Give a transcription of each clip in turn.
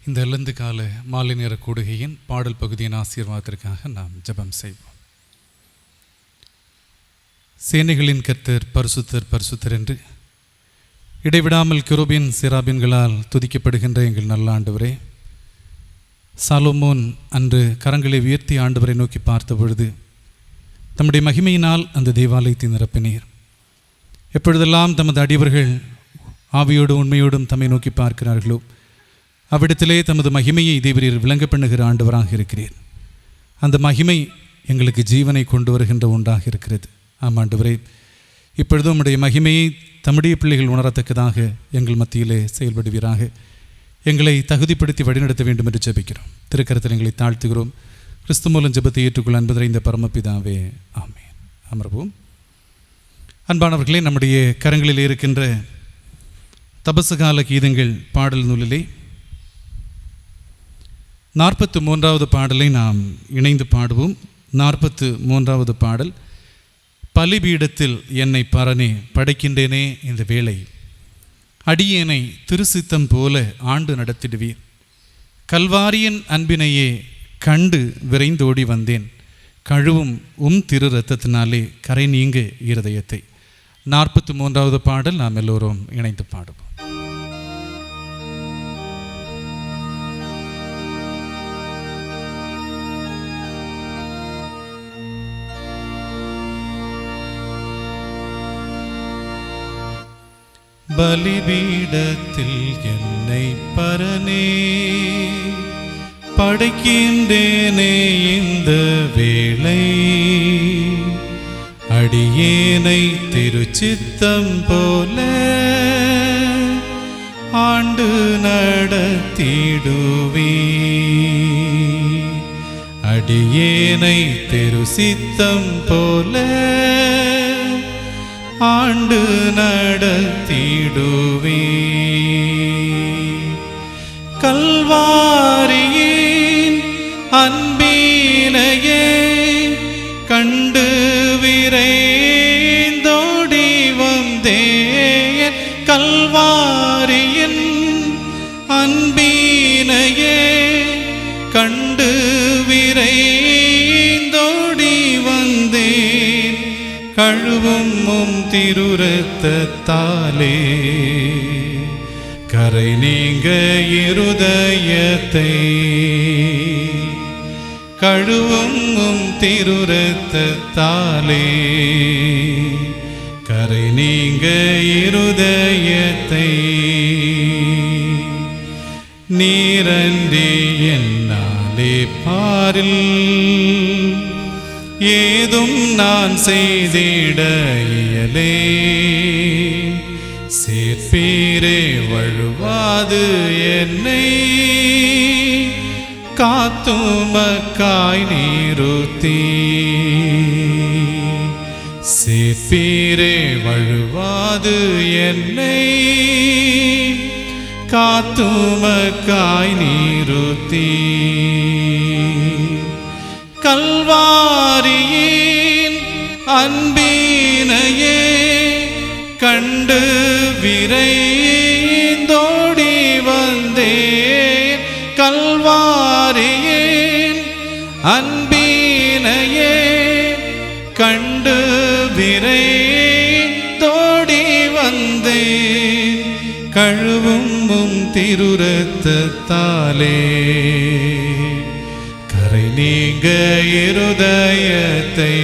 இந்த இழந்து கால மாலை நேர கூடுகையின் பாடல் பகுதியின் ஆசீர்வாதத்திற்காக நாம் ஜெபம் செய்வோம். சேனைகளின் கர்த்தர் பரிசுத்தர் பரிசுத்தர் என்று இடைவிடாமல் கிருபையின் சிராபின்களால் துதிக்கப்படுகின்ற எங்கள் நல்ல ஆண்டவரே, சாலோமோன் அன்று கரங்களை உயர்த்தி ஆண்டவரை நோக்கி பார்த்த பொழுது தம்முடைய மகிமையினால் அந்த தேவாலயத்தை நிரப்பினீர். எப்பொழுதெல்லாம் தமது அடியவர்கள் ஆவியோடும் உண்மையோடும் தம்மை நோக்கி பார்க்கிறார்களோ அவ்விடத்திலே தமது மகிமையை தேவரீர் விளங்க பண்ணுகிற ஆண்டவராக இருக்கிறீர். அந்த மகிமை எங்களுக்கு ஜீவனை கொண்டு வருகின்ற ஒன்றாக இருக்கிறது. ஆம் ஆண்டவரே, இப்பொழுதும் உம்முடைய மகிமையை தம்முடைய பிள்ளைகள் உணரத்தக்கதாக எங்கள் மத்தியிலே செயல்படுவீராக. எங்களை தகுதிப்படுத்தி வழிநடத்த வேண்டும் என்று ஜெபிக்கிறோம். திருக்கரத்தில் எங்களை தாழ்த்துகிறோம். கிறிஸ்து மூலம் ஜெபத்தை ஏற்றுக்கொள்ள அன்பதை இந்த பரமபிதாவே, ஆமென். அமர்வோம். அன்பானவர்களே, நம்முடைய கரங்களில் இருக்கின்ற தபசுகால கீதங்கள் பாடல் நூலிலே 43வது பாடலை நாம் இணைந்து பாடுவோம். 43வது பாடல். பலிபீடத்தில் என்னை பரனே படைக்கின்றேனே இந்த வேளை, அடியேனை திருசித்தம் போல ஆண்டு நடத்திடுவீர். கல்வாரியின் அன்பினையே கண்டு விரைந்தோடி வந்தேன், கழுவும் திரு இரத்தத்தினாலே கரை நீங்க இருதயத்தை. 43வது பாடல் நாம் எல்லோரும் இணைந்து பாடுவோம். பலிபீடத்தில் என்னை பரனே படைக்கின்றேனே இந்த வேளை, அடியேனை திருச்சித்தம் போல ஆண்டு நடத்திடுவே. அடியேனை திருசித்தம் போல ஆண்டு நடத்திடுவே. கல்வாரியின் அன்பினையே கண்டு விரைந்தோடி வந்தேன். கல்வாரியின் அன்பினையே கண்டு விரைந்தோடி வந்தேன், கழுவும் திரு இரத்தத்தாலே கரை நீங்க இருதயத்தை. கழுவும் திரு இரத்தத்தாலே கரை நீங்க இருதயத்தை. நீரன்றி என்னாலே பாரில் ஏதும் நான் செய்திட இயலே. சேர்ப்பீரே வழுவாது என்னை, காத்துமக்காய் நிறுத்தி. சேர்ப்பீரே வழுவாது என்னை, காத்துமக்காய் நிறுத்தி. கல்வாரியின் அன்பினையே கண்டு விரைந்தோடி வந்தேன். கல்வாரியின் அன்பினையே கண்டு விரைந்தோடி வந்தேன், கழுவும் திரு இரத்தத்தாலே கரை நீங்க இருதயத்தை.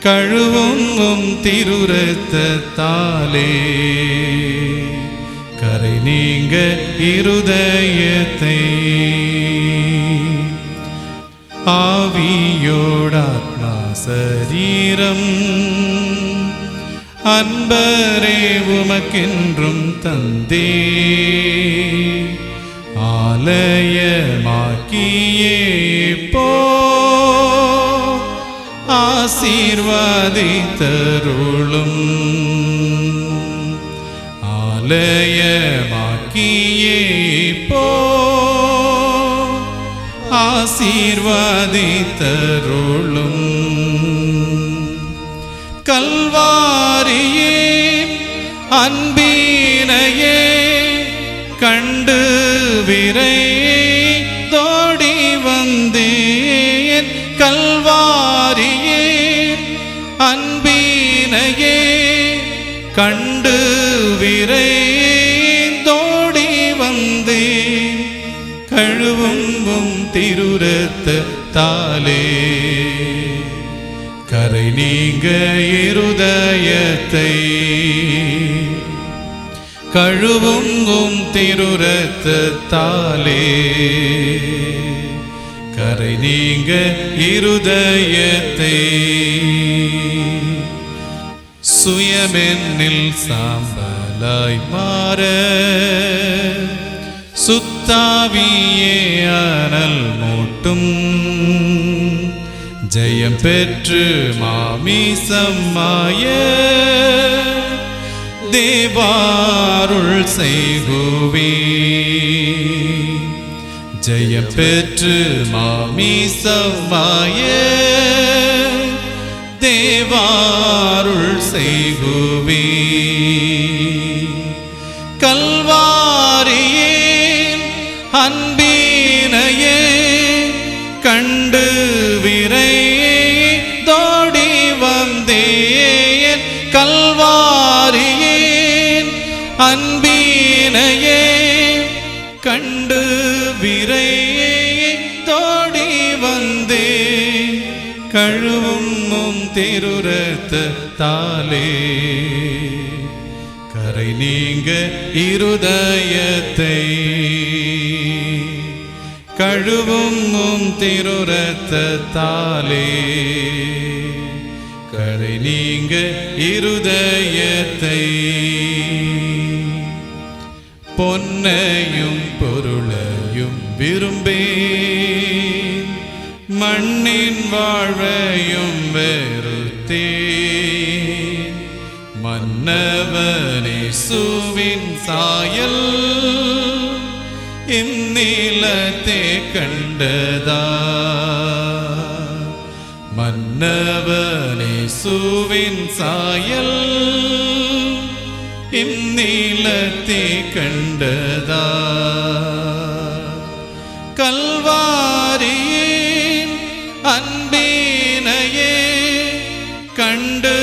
கழுவும் திரு இரத்தத்தாலே கரை நீங்க இருதயத்தை. ஆவியோடாத்மா சரீரம் அன்பரே உமக்கென்றும் தந்தே, ஆலயமாக்கியே போ ஆசீர்வதித்தருளும். ஆலயமாக்கியே போ ஆசீர்வதித்தருளும். கல்வாரியின் அன்பினையே கண் கண்டு விரைந்தோடி வந்தேன் கல்வாரியே அன்பினையே கண்டு விரைந்தோடி வந்தேன் கழுவும் திருரத்தத்தாலே கரை நீங்க இருதயத்தை கழுவும் திருரத்தத்தாலே கரை நீங்க இருதயத்தை சுயமென்னில் சாம்பலாய் மாற சுத்தாவியே அனல் மூட்டும் ஜெயம் பெற்று மாமிசம்மாய தேவாருள் செய்குவே ஜெயம் பெற்று மாமிசம்மாய தேவாருள் செய்குவே கல்வாரியே அன்பினையே கண்டு விரைந்தோடி வந்தேன் கல்வாரியே அன்பினையே கண்டு விரைந்தோடி வந்தேன் கழுவும் திருரத்தத்தாலே கரை நீங்க இருதயத்தை கழுவும் திருரத்தத்தாலே கரை நீங்க இருதயத்தை பொன்னையும் பொருளையும் விரும்பேன் மண்ணின் வாழ்வையும் வெறுத்தேன் மன்னவனேசுவின் சாயல் இந்நிலத்தே கண்டதா மன்னவனேசுவின் சாயல் இந்நிலத்தே கண்டதா கல்வாரியின் அன்பினையே கண்டு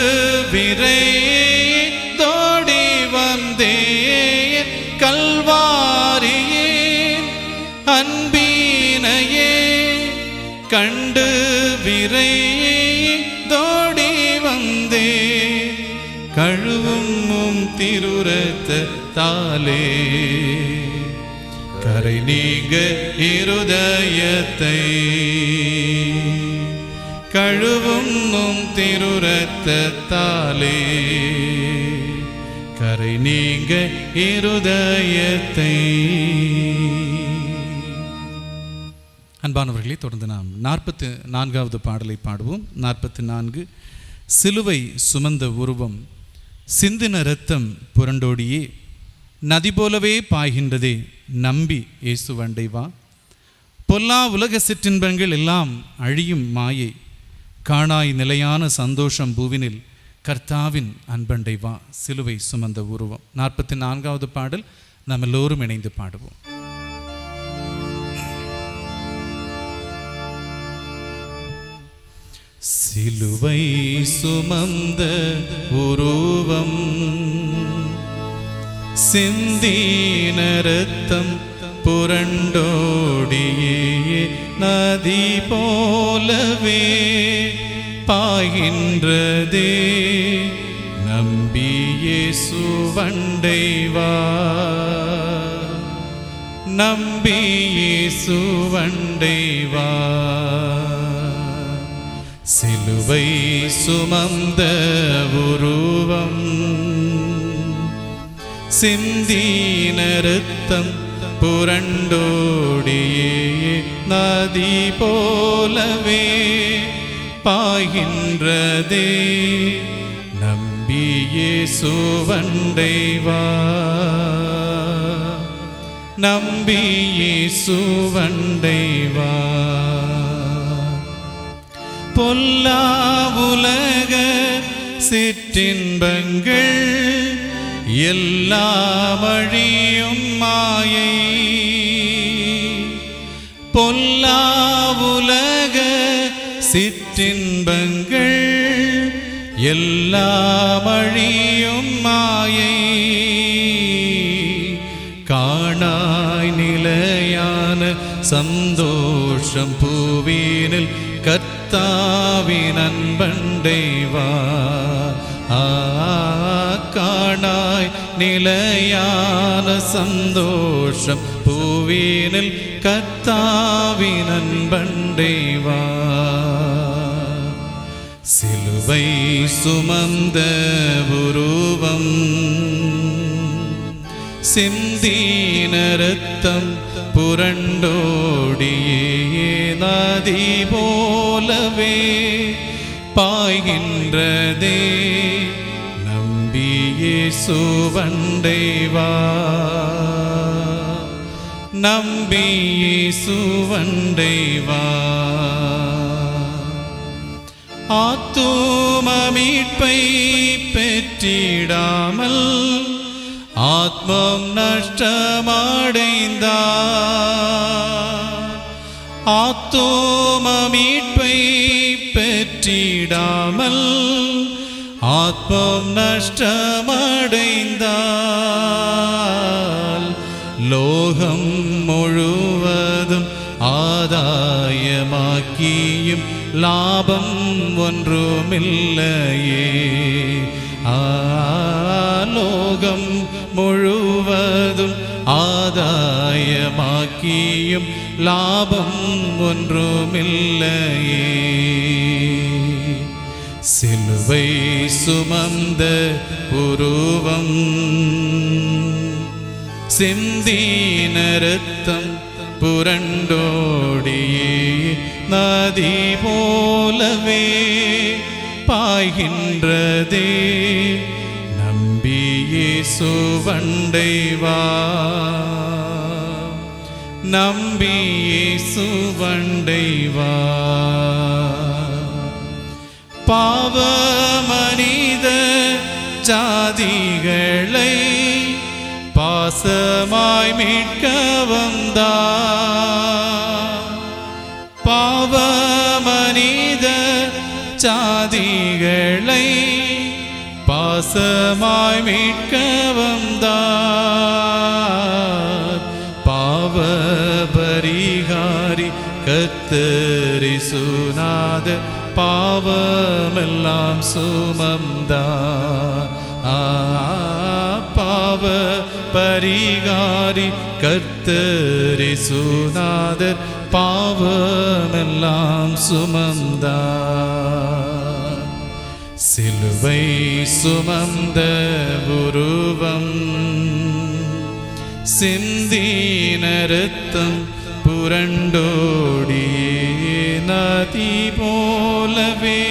விரைந்தோடி வந்தேன் கல்வாரியின் அன்பினையே கண்டு விரைந்தோடி வந்தேன் கழுவும் திருரத்தத்தாலே கரை நீங்க இருதயத்தை கழுவும் திருரத்தத்தாலே கரை நீங்க இருதயத்தை. அன்பானவர்களே, தொடர்ந்து நாம் 44வது பாடலை பாடுவோம். 44. சிலுவை சுமந்த உருவம் சிந்தின இரத்தம் புரண்டோடியே நதி போலவே பாய்கின்றதே நம்பி இயேசுவண்டை வா. பொல்லா உலக சிற்றின்பங்கள் எல்லாம் அழியும் மாயை காணாய் நிலையான சந்தோஷம் பூவினில் கர்த்தாவின் அன்பண்டை வா. சிலுவை சுமந்த உருவம். 44வது பாடல் நாம் எல்லோரும் இணைந்து பாடுவோம். சிலுவை சுமந்த உருவம் சிந்தின இரத்தம் புரண்டோடியே நதி போலவே பாய்கின்றதே நம்பி இயேசுவண்டை வா. நம்பி இயேசுவண்டை வா. சிலுவை சுமந்த உருவம் சிந்தின இரத்தம் புரண்டோடியே நதி போலவே பாய்கின்றதே நம்பி இயேசுவண்டை வா. நம்பி இயேசுவண்டை வா. பொல்லா உலக சிற்றின்பங்கள் எல்லாம் அழியும் மாயை, பொல்லா உலக சிற்றின்பங்கள் எல்லாம் அழியும் மாயை, காணாய் நிலையான சந்தோஷம் பூவினில் கர்த்தாவின் அன்பண்டை வா. காணாய் நிலையான சந்தோஷம் பூவினில் கர்த்தாவின் அன்பண்டை வா. சிலுவை சுமந்த உருவம், சிந்தின இரத்தம் புரண்டோடியே நதி போலவே பாய்கின்றதே, நம்பி இயேசுவண்டை வா. நம்பி இயேசுவண்டை வா. ஆத்தும மீட்பை பெற்றிடாமல் ஆத்மம் நஷ்டமடைந்தார். ஆத்தும மீட்பை பெற்றிடாமல் ஆத்மம் நஷ்டமடைந்தால் லோகம் முழுவதும் ஆதாயமாக்கியும் லாபம் ஒன்றுமில்லையே. லோகம் முழுவதும் ஆதாயமாக்கியும் லாபம் ஒன்றுமில்லையே. சிலுவை சுமந்த உருவம், சிந்தின இரத்தம் புரண்டோடியே நதி போலவே பாய்கின்றதே, நம்பி இயேசுவண்டை வா. நம்பி இயேசுவண்டை வா. பாவ மனித ஜாதிகளை பாசமாய் மீட்க வந்தார். பாவ மனித ஜாதிகளை பாசமாய் மீட்க வந்தார். பாவ பரிகாரி கர்த்தர் இயேசுநாதர் பாவமெல்லாம் சுமந்தார். பாவ பரிகாரி கர்த்தர் இயேசுநாதர் பாவமெல்லாம் சுமந்தார். சிலுவை சுமந்த உருவம், சிந்தின இரத்தம் புரண்டோடியே நதி போலவே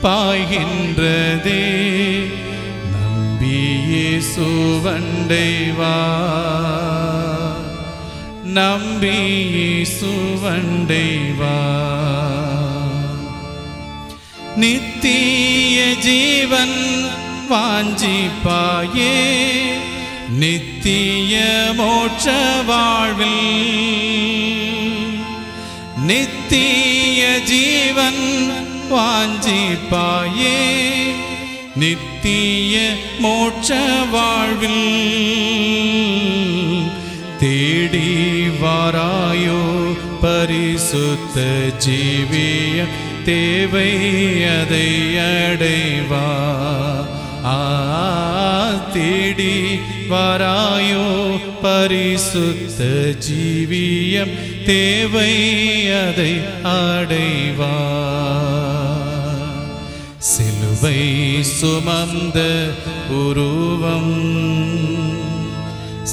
பாய்கின்றதே, நம்பி இயேசுவண்டை வா. நம்பி இயேசுவண்டை வா. நித்திய ஜீவன் வாஞ்சிப்பாயே, நித்திய மோட்ச வாழ்வில். நித்திய ஜீவன் வாஞ்சிப்பாயே, நித்திய மோட்ச வாழ்வில். தேடி வாராயோ பரிசுத்த ஜீவிய தேவை அதை அடைவா. தேடி வாராயோ பரிசுத்த ஜீவியம் தேவை அதை அடைவா. சிலுவை சுமந்த உருவம்,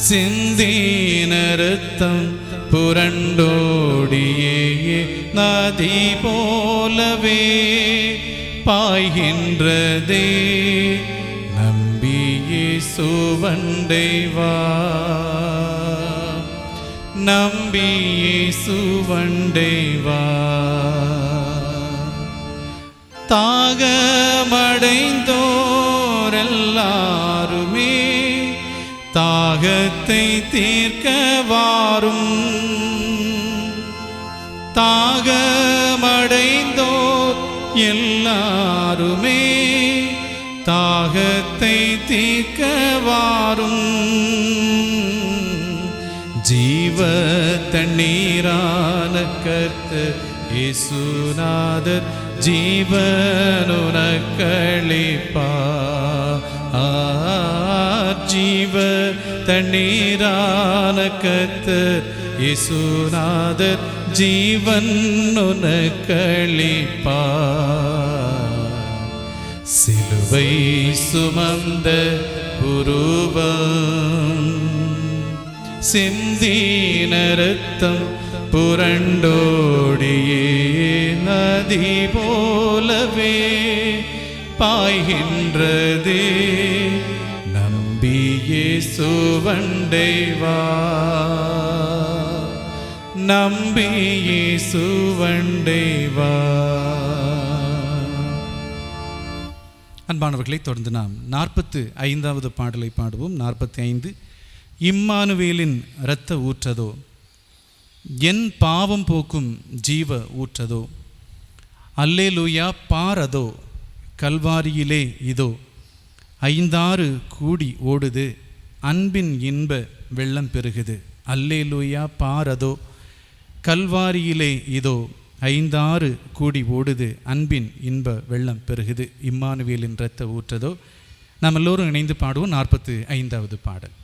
சிந்தின இரத்தம் புரண்டோடியே நதி போலவே பாய்கின்றதே, நம்பி இயேசுவண்டை வா. நம்பி இயேசுவண்டை வா. தாகமடைந்தோர் எல்லாருமே தாகத்தை தீர்க்க வாரும். தாகமடைந்தோர் எல்லாருமே தாகத்தை தீர்க்க வாரும். ஜீவ தண்ணீரான கர்த்தர் இயேசுநாதர் ஜீவனுனக்களிப்பார். ஜீவ தண்ணீரான கர்த்தர் இயேசுநாதர் ஜீவனுனக்களிப்பார். சிலுவை சுமந்த உருவம் சிந்தின ரத்தம் புரண்டோடியே நதி போலவே பாய்கின்றதே. நம்பியே சுவண்டை வா, நம்பியே சுவண்டை வா. அன்பானவர்களை, தொடர்ந்து நாம் 45வது பாடலை பாடுவோம். 45. இம்மானுவேலின் இரத்த ஊற்றதோ, என் பாவம் போக்கும் ஜீவ ஊற்றதோ. அல்லேலூயா பாரதோ, கல்வாரியிலே இதோ. 5-6 கூடி ஓடுது, அன்பின் இன்ப வெள்ளம் பெருகுது. அல்லேலூயா பாரதோ, கல்வாரியிலே இதோ. 5-6 கூடி ஓடுது, அன்பின் இன்ப வெள்ளம் பெருகுது. இம்மானுவேலின் இரத்த ஊற்றதோ. நாம் எல்லோரும் இணைந்து பாடுவோம். 45வது பாடல்.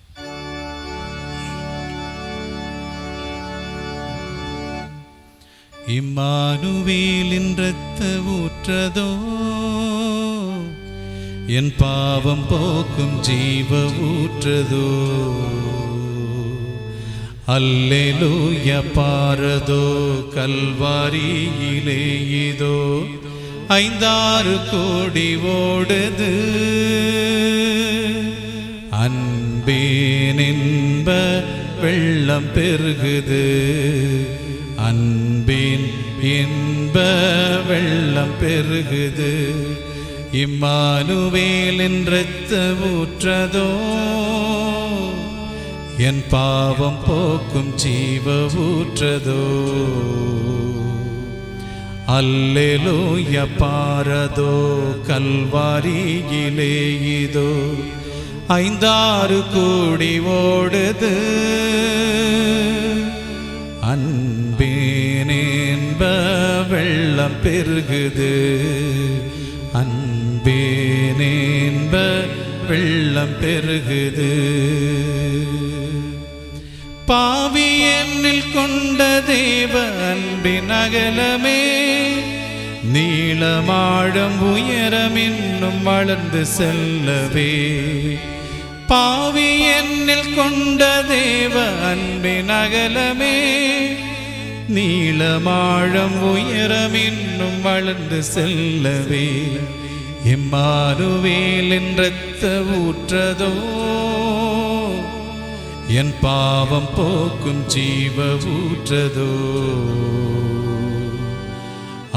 இம்மானுவேலின் இரத்த ஊற்றதோ, என் பாவம் போக்கும் ஜீவ ஊற்றதோ. அல்லேலூயா பாரதோ, கல்வாரியிலே இதோ. 5-6 கோடி ஓடுது, அன்பின் இன்ப வெள்ளம் பெருகுது. அன்பின் இன்ப வெள்ளம் பெருகுது. இம்மானுவேலின் இரத்த ஊற்றதோ, என் பாவம் போக்கும் ஜீவ ஊற்றதோ. அல்லேலூயா பாரதோ, கல்வாரியிலே இதோ. 5-6 கூடி ஓடுது, அன்பின் இன்ப வெள்ளம் பெருகுது. அன்பின் இன்ப வெள்ளம் பெருகுது. பாவி என்னில் கொண்ட தேவ அன்பின் அகலமே, நீளமாழம் உயரம் இன்னும் வளர்ந்து செல்லவே. பாவி என்னில் கொண்ட தேவ அன்பின் அகலமே, நீளமாழம் உயரம் இன்னும் வளர்ந்து செல்லவே. இம்மானுவேலின் இரத்த ஊற்றதோ, என் பாவம் போக்கும் ஜீவ ஊற்றதோ.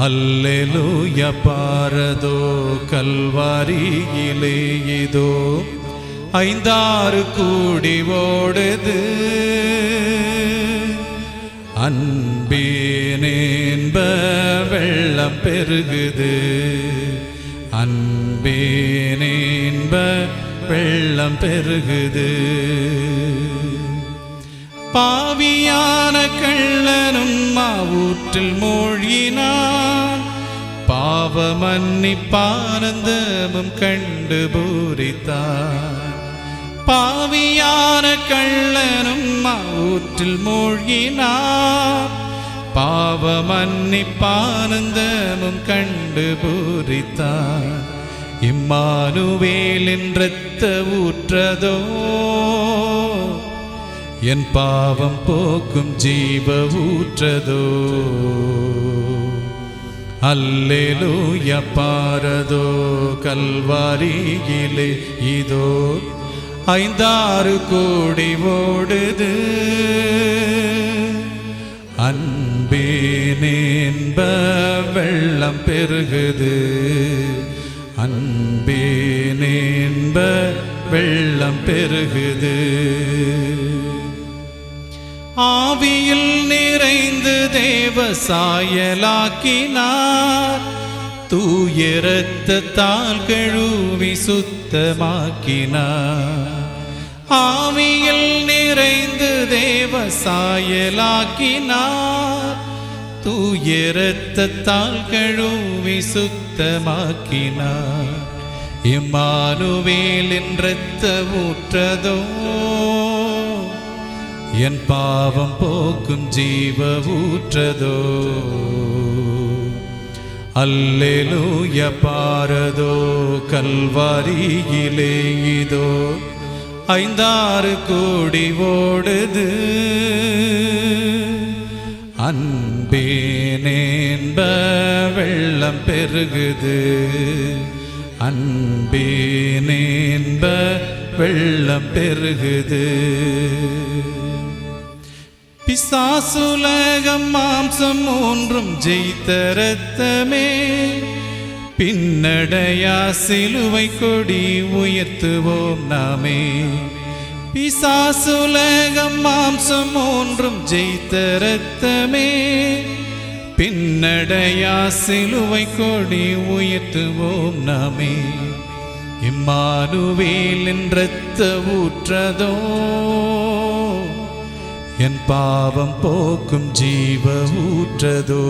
அல்லேலூயா பாரதோ, கல்வாரியிலே இதோ. 5-6 கூடி ஓடுது, அன்பின் இன்ப வெள்ளம் பெருகுது. அன்பின் இன்ப வெள்ளம் பெருகுது. பாவியான கள்ளனும் மாவூற்றில் மூழ்கினான், பாவ மன்னிப்பானந்தமும் கண்டு பூரித்தான். பாவியான கள்ளனும் மாவூற்றில் மூழ்கினான், பாவ மன்னிப்பானந்தமும் கண்டு பூரித்தான். இம்மானுவேலின் இரத்த ஊற்றதோ, என் பாவம் போக்கும் ஜீவ ஊற்றதோ. அல்லேலூயா பாரதோ, கல்வாரியிலே இதோ. 5-6 கோடி ஓடுது, அன்பின் இன்ப வெள்ளம் பெருகுது. அன்பேனேன்ப வெள்ளம் பெருகுது. ஆவியில் நிறைந்து தேவ சாயலாக்கினார், தூய இரத்தத்தால் கழுவி சுத்தமாக்கினார். ஆவியில் நிறைந்து தேவ சாயலாக்கினார், தூய இரத்தத்தால் கழுவி சுத்தமாக்கினார். இம்மானுவேலின் இரத்த ஊற்றதோ என் பாவம் போக்கும் ஜீவ ஊற்றதோ. அல்லேலூயா பாரதோ கல்வாரியிலே இதோ 5-6 கோடி ஓடுது. அன்பேனேன்ப வெள்ளம் பெருகுது, அன்பேனேன்ப வெள்ளம் பெருகுது. பிசாசுலகம் மாம்சம் ஒன்றும் ஜெயித்த இரத்தமே, பின்னடையா சிலுவை கொடி உயர்த்துவோம் நாமே. பிசாசுலகம் மாம்சம் ஒன்றும் ஜெயித்த இரத்தமே, பின்னடையா சிலுவை கொடி உயர்த்துவோம் நாமே. இம்மானுவேலின் இரத்த ஊற்றதோ என் பாவம் போக்கும் ஜீவ ஊற்றதோ.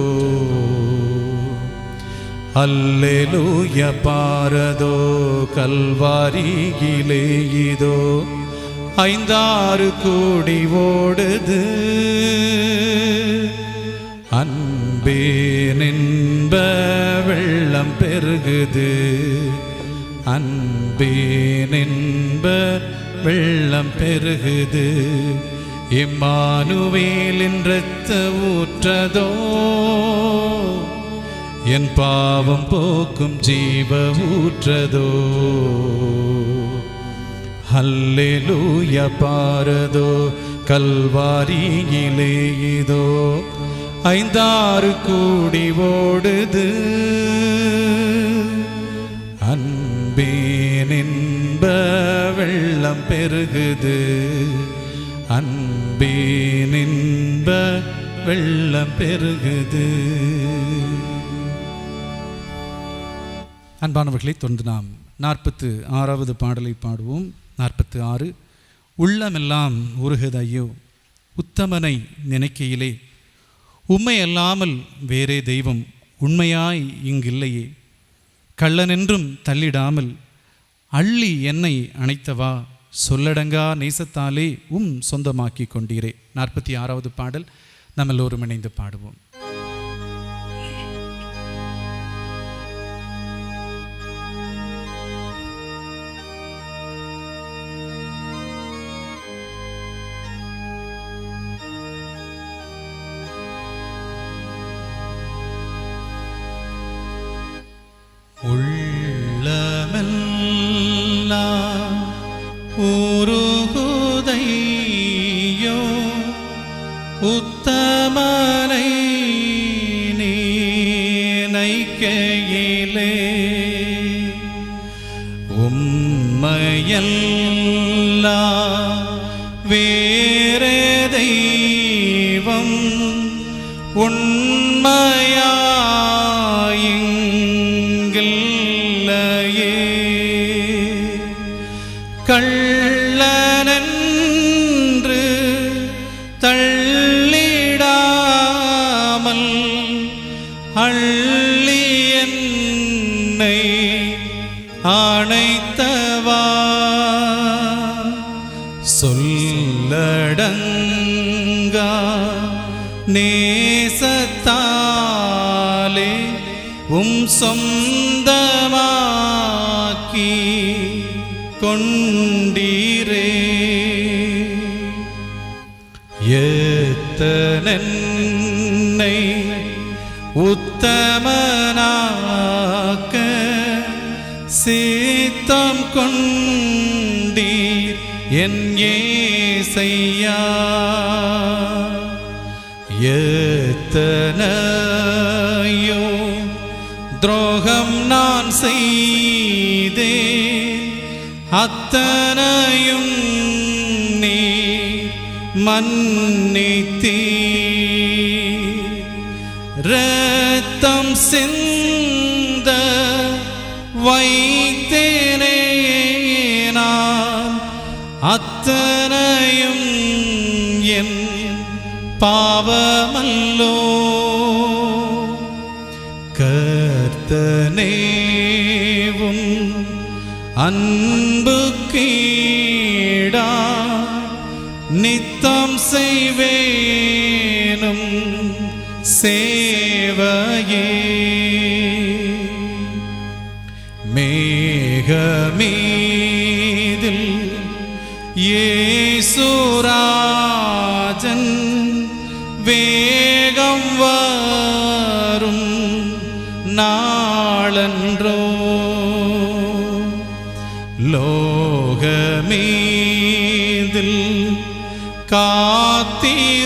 அல்லேலூயா பாரதோ கல்வாரியிலே இதோ 5-6 கோடி ஓடுது. அன்பேனென்ப வெள்ளம் பெருகுது, அன்பேனென்ப வெள்ளம் பெருகுது. இம்மானுவேலின் இரத்த ஊற்றதோ என் பாவம் போக்கும் ஜீவ ஊற்றதோ. அல்லேலூயா பாரதோ கல்வாரியிலே இதோ 5-6 கோடி ஓடுது. அன்பேனென்ப வெள்ளம் பெருகுது, அன்பேனென்ப வெள்ளம் பெருகுது. அன்பானவர்களை, தொடர்ந்து நாம் 46வது பாடலை பாடுவோம். 46. உள்ளமெல்லாம் உருகுது ஐயோ உத்தமனை நினைக்கையிலே, உம்மை அல்லாமல் வேறே தெய்வம் உண்மையாய் இங்கில்லையே. கள்ளனென்றும் தள்ளிடாமல் அள்ளி என்னை அணைத்தவா, சொல்லடங்கா நேசத்தாலே சொந்தமாக்கி கொண்டீரே. 46வது பாடல் நம்ம எல்லோரும் இணைந்து பாடுவோம். உள்ளமெல்லாம் உருகுதையோ உத்தமனை நினைக்கையிலே, உம்மையெல்லாம் வேறே தெய்வம் உண்மையாயிங்கில்லையே. கள்ளனென்று தள்ளிடாமல் அள்ளி என்னை அணைத்தவா, சொல்லடங்கா நேசத்தாலே சொந்தமாக்கி கொண்டீரே. ஏத்தனென்னை உத்தமனாக்க சித்தம் கொண்டீர் என் ஏசையா. எத்தனையோ துரோகம் நான் செய்தேன், அத்தனையும் நீ மன்னித்தீ. இரத்தம் சிந்த வைத்தேனே நான், அத்தனையும் என் பாவமல்லோ. கர்த்தனேவும் அன்பு கீடா நித்தம் செய்வேனும் சேவையே. மேகமீதில் இயேசுராஜன் வேகம் வரும் நாளன்றோ. லோகமீதில் காத்திருப்போ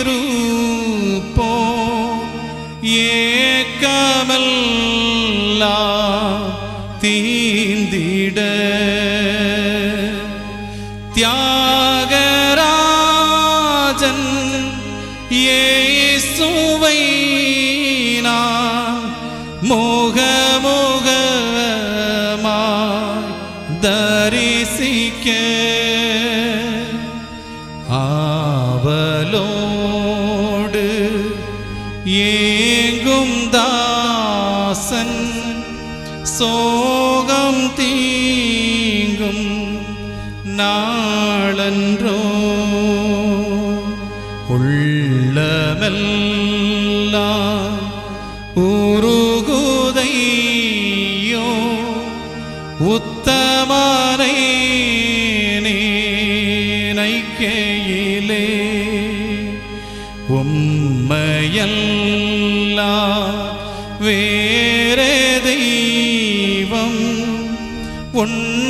ஏக்கமெல்லாம் தீந்திட. தியாகராஜன் இயேசுவை நான் முகமுகமாய் தரிசிக்க ஆவலோடு ஏங்கும் தாசன் சோகம் தீங்கும் நாளன்றோ. உள்ளமெல்லாம் உருகுதையோ உத்தமனை நினைக்கையிலே. உம்மையெல்லாம் வேறே தெய்வம் உண்மையாயிங்கில்லையே.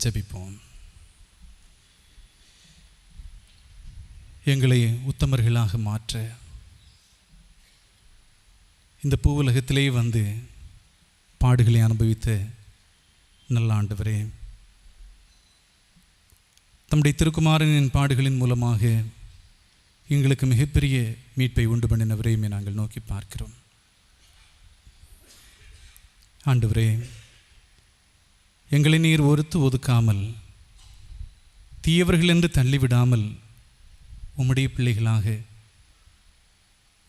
ஜெபிப்போம். எங்களை உத்தமர்களாக மாற்ற இந்த பூவுலகத்திலே வந்து பாடுகளை அனுபவித்த நல்ல ஆண்டவரே, தம்முடைய திருக்குமாரனின் பாடுகளின் மூலமாக எங்களுக்கு மிகப்பெரிய மீட்பை உண்டு பண்ணினவரையுமே நாங்கள் நோக்கி பார்க்கிறோம். ஆண்டவரே, எங்களை நீர் ஒருத்து ஒதுக்காமல், தீயவர்கள் என்று தள்ளிவிடாமல் உம்முடைய பிள்ளைகளாக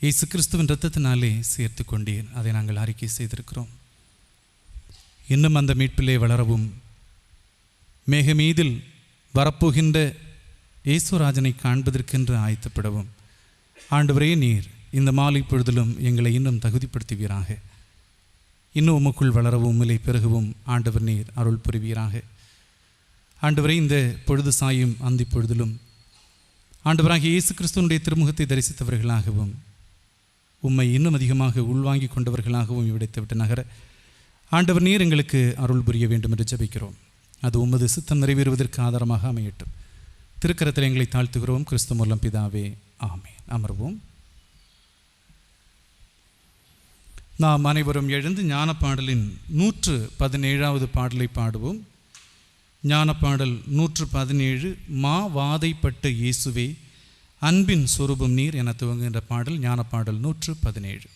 இயேசு கிறிஸ்துவின் இரத்தத்தினாலே சேர்த்து கொண்டீர். அதை நாங்கள் அறிக்கை செய்திருக்கிறோம். இன்னும் அந்த மீட்பிலே வளரவும், மேகமீதில் வரப்போகின்ற இயேசுராஜனை காண்பதற்கென்று ஆயத்தப்படவும் ஆண்டவரே, நீர் இந்த மாலை பொழுதிலும் எங்களை இன்னும் தகுதிப்படுத்துவீராக. இன்னும் உமக்குள் வளரவும் உம்மிலே பெருகவும் ஆண்டவர் நீர் அருள் புரிவீராக. ஆண்டவரே, இந்த பொழுது சாயும் அந்தி பொழுதிலும் ஆண்டவராகிய இயேசு கிறிஸ்துவனுடைய திருமுகத்தை தரிசித்தவர்களாகவும் உம்மை இன்னும் அதிகமாக உள்வாங்கி கொண்டவர்களாகவும் இவ்விடத்தை விட்டு நகர ஆண்டவர் நீர் எங்களுக்கு அருள் புரிய வேண்டும் என்று ஜெபிக்கிறோம். அது உமது சித்தம் நிறைவேறுவதற்கு ஆதாரமாக அமையட்டும். திருக்கரத்தில் எங்களை தாழ்த்துகிறோம் கிறிஸ்து மூலம் பிதாவே, ஆமென். அமர்வோம். நாம் அனைவரும் எழுந்து ஞானப்பாடலின் 117வது பாடலை பாடுவோம். ஞானப்பாடல் 117, மா வாதைப்பட்ட இயேசுவே அன்பின் சொரூபம் நீர் என துவங்குகின்ற பாடல். ஞானப்பாடல் 117.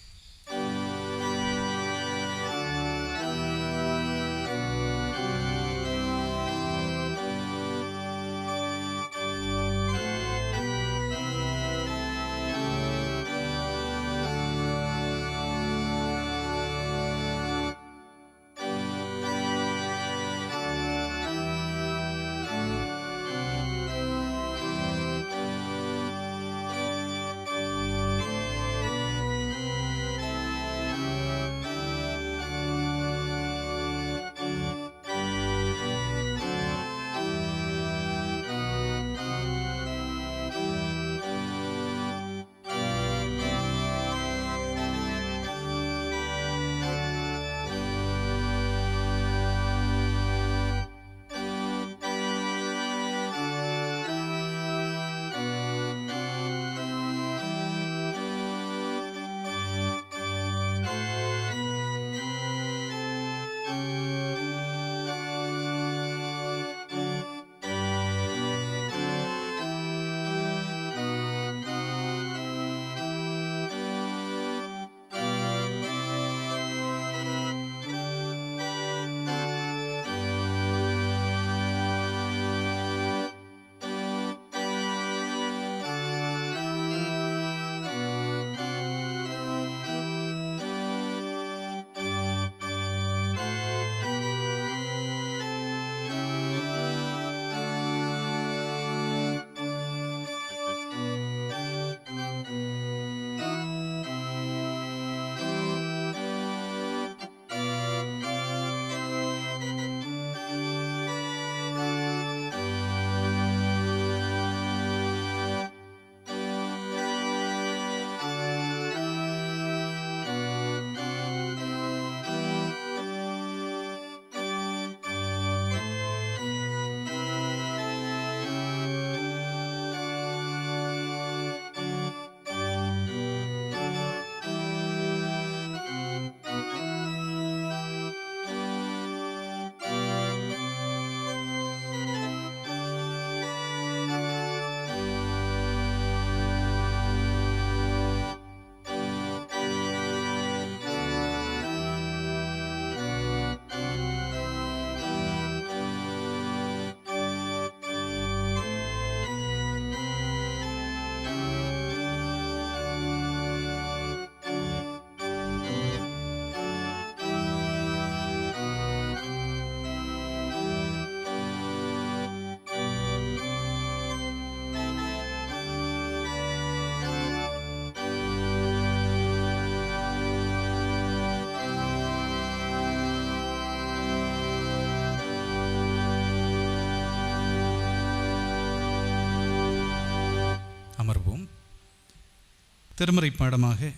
திருமறை பாடமாக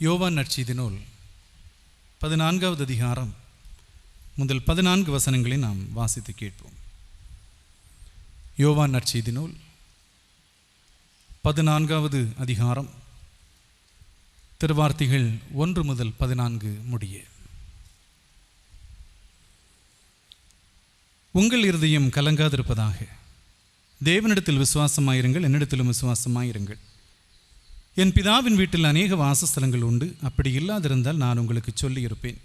யோவான் நற்செய்தி நூல் 14வது அதிகாரம் முதல் 14 வசனங்களை நாம் வாசித்து கேட்போம். யோவான் நற்செய்தி நூல் 14வது அதிகாரம் திருவார்த்தைகள் 1 முதல் 14 முடிய. உங்கள் இருதயம் கலங்காதிருப்பதாக. தேவனிடத்தில் விசுவாசமாயிருங்கள், என்னிடத்திலும் விசுவாசமாயிருங்கள். என் பிதாவின் வீட்டில் அநேக வாசஸ்தலங்கள் உண்டு. அப்படி இல்லாதிருந்தால் நான் உங்களுக்கு சொல்லியிருப்பேன்.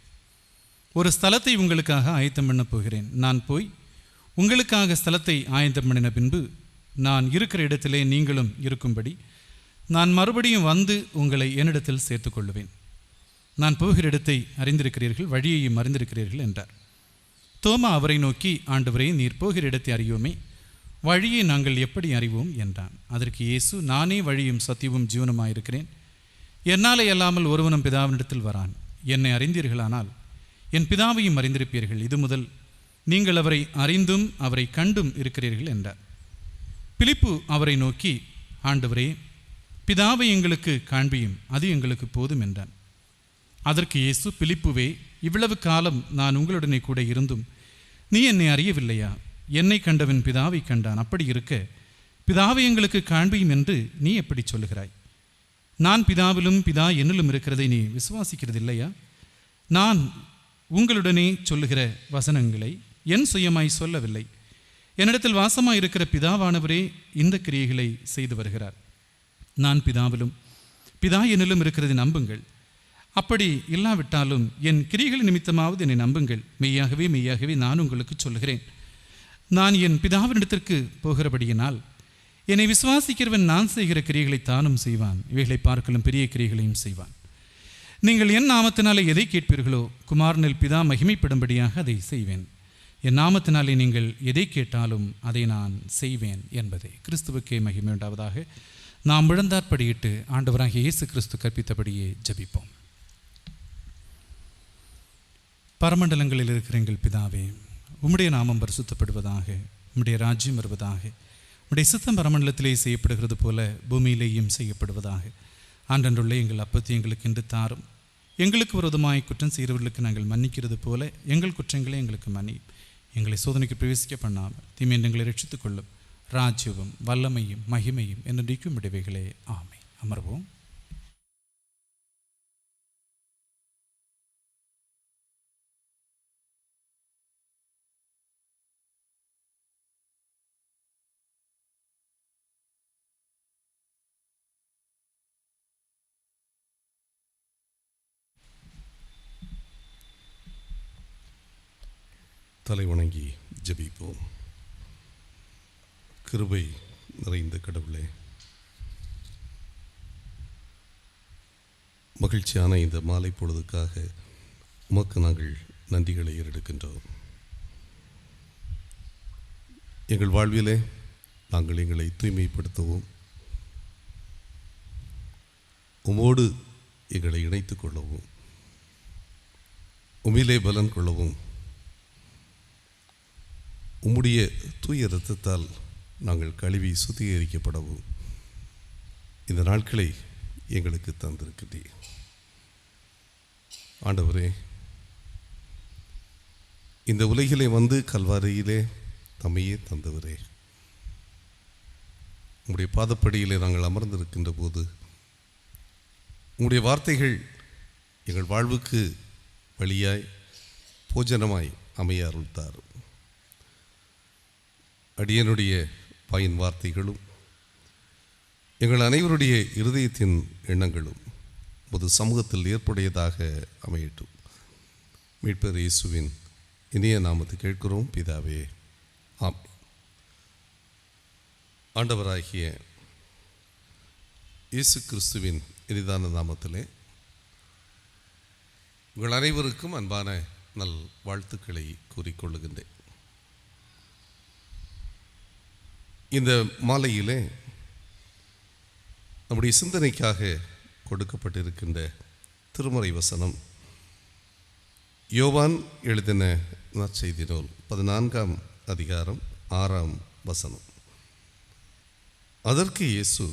ஒரு ஸ்தலத்தை உங்களுக்காக ஆயத்தம் பண்ண போகிறேன். நான் போய் உங்களுக்காக ஸ்தலத்தை ஆயத்தம் பண்ணின பின்பு நான் இருக்கிற இடத்திலே நீங்களும் இருக்கும்படி நான் மறுபடியும் வந்து உங்களை என்னிடத்தில் சேர்த்துக்கொள்ளுவேன். நான் போகிற இடத்தை அறிந்திருக்கிறீர்கள், வழியையும் அறிந்திருக்கிறீர்கள் என்றார். தோமா அவரை நோக்கி, ஆண்டவரே, நீர் போகிற இடத்தை அறியோமே, வழியை நாங்கள் எப்படி அறிவோம் என்றான். அதற்கு இயேசு, நானே வழியும் சத்தியமும் ஜீவனுமாயிருக்கிறேன். என்னாலே அல்லாமல் ஒருவனும் பிதாவினிடத்தில் வரான். என்னை அறிந்தீர்களானால் என் பிதாவையும் அறிந்திருப்பீர்கள். இது முதல் நீங்கள் அவரை அறிந்தும் அவரை கண்டும் இருக்கிறீர்கள் என்றார். பிலிப்பு அவரை நோக்கி, ஆண்டவரே, பிதாவை எங்களுக்கு காண்பியும், அது எங்களுக்கு போதும் என்றான். அதற்கு இயேசு, பிலிப்புவே, இவ்வளவு காலம் நான் உங்களுடனே கூட இருந்தும் நீ என்னை அறியவில்லையா? என்னை கண்டவன் பிதாவை கண்டான். அப்படி இருக்க பிதாவை எங்களுக்கு காண்பியும் என்று நீ எப்படி சொல்லுகிறாய்? நான் பிதாவிலும் பிதா என்னிலும் இருக்கிறதை நீ விசுவாசிக்கிறது இல்லையா? நான் உங்களுடனே சொல்லுகிற வசனங்களை என் சுயமாய் சொல்லவில்லை. என்னிடத்தில் வாசமாய் இருக்கிற பிதாவானவரே இந்த கிரியைகளை செய்து வருகிறார். நான் பிதாவிலும் பிதா என்னிலும் இருக்கிறதை நம்புங்கள். அப்படி இல்லாவிட்டாலும் என் கிரியைகள் நிமித்தமாவது என்னை நம்புங்கள். மெய்யாகவே மெய்யாகவே நான் உங்களுக்கு சொல்லுகிறேன், நான் என் பிதாவினிடத்திற்கு போகிறபடியினால் என்னை விசுவாசிக்கிறவன் நான் செய்கிற கிரியைகளை தானும் செய்வான், இவைகளை பார்க்கலும் பெரிய கிரியைகளையும் செய்வான். நீங்கள் என் நாமத்தினாலே எதை கேட்பீர்களோ குமாரனில் பிதா மகிமைப்படும்படியாக அதை செய்வேன். என் நாமத்தினாலே நீங்கள் எதை கேட்டாலும் அதை நான் செய்வேன் என்பதை. கிறிஸ்துவுக்கே மகிமை உண்டாவதாக. நாம் விழுந்தாற்படியிட்டு ஆண்டவராகிய இயேசு கிறிஸ்து கற்பித்தபடியே ஜெபிப்போம். பரமண்டலங்களில் இருக்கிற எங்கள் பிதாவே, உம்முடைய நாமம் பரிசுத்தப்படுவதாக, உம்முடைய ராஜ்யம் வருவதாக, உம்முடைய சித்தம் பரமண்டலத்திலே செய்யப்படுகிறது போல பூமியிலேயும் செய்யப்படுவதாக. ஆண்டன்றுள்ள எங்கள் அப்பத்தை எங்களுக்கு இன்று தாரும். எங்களுக்கு விரோதமாய் குற்றம் செய்கிறவர்களுக்கு நாங்கள் மன்னிக்கிறது போல எங்கள் குற்றங்களை எங்களுக்கு மன்னியும். எங்களை சோதனைக்கு பிரவேசிக்க பண்ணாமல் தீமையை எங்களை ரட்சித்துக் கொள்ளும். ராஜ்யமும் வல்லமையும் மகிமையும் என்றைக்கும் விடுவைகளே. ஆமென். அமர்வோம். தலை வணங்கி ஜெபிப்போம். கிருபை நிறைந்த கடவுளே, மகிழ்ச்சியான இந்த மாலை பொழுதுக்காக உமக்கு நாங்கள் நன்றிகளை ஏறெடுக்கின்றோம். எங்கள் வாழ்விலே நாங்கள் எங்களை தூய்மைப்படுத்தவும், உமோடு எங்களை இணைத்து கொள்ளவும், உம்மிலே பலன் கொள்ளவும், உம்முடைய தூய இரத்தத்தால் நாங்கள் கழுவி சுத்திகரிக்கப்படவும் இந்த நாட்களை எங்களுக்கு தந்திருக்கிறீர். ஆண்டவரே, இந்த உலகிலே வந்து கல்வாரியிலே தம்மையே தந்தவரே, உம்முடைய பாதப்படியிலே நாங்கள் அமர்ந்திருக்கின்ற போது உம்முடைய வார்த்தைகள் எங்கள் வாழ்வுக்கு வழியாய் போஜனமாய் அமைய அருள்தார். அடியனுடைய பாயின் வார்த்தைகளும் எங்கள் அனைவருடைய இருதயத்தின் எண்ணங்களும் பொது சமூகத்தில் ஏற்புடையதாக அமையட்டும். மீட்பர் இயேசுவின் இனிய நாமத்தை கேட்கிறோம் பிதாவே. ஆம். ஆண்டவராகிய இயேசு கிறிஸ்துவின் இனிதான நாமத்திலே உங்கள் அனைவருக்கும் அன்பான நல் வாழ்த்துக்களை கூறிக்கொள்ளுகின்றேன். இந்த மாலையிலே நம்முடைய சிந்தனைக்காக கொடுக்கப்பட்டிருக்கின்ற திருமறை வசனம் யோவான் எழுதின நற்செய்தி நூல் 14ஆம் அதிகாரம் 6ஆம் வசனம். அதற்கு இயேசு,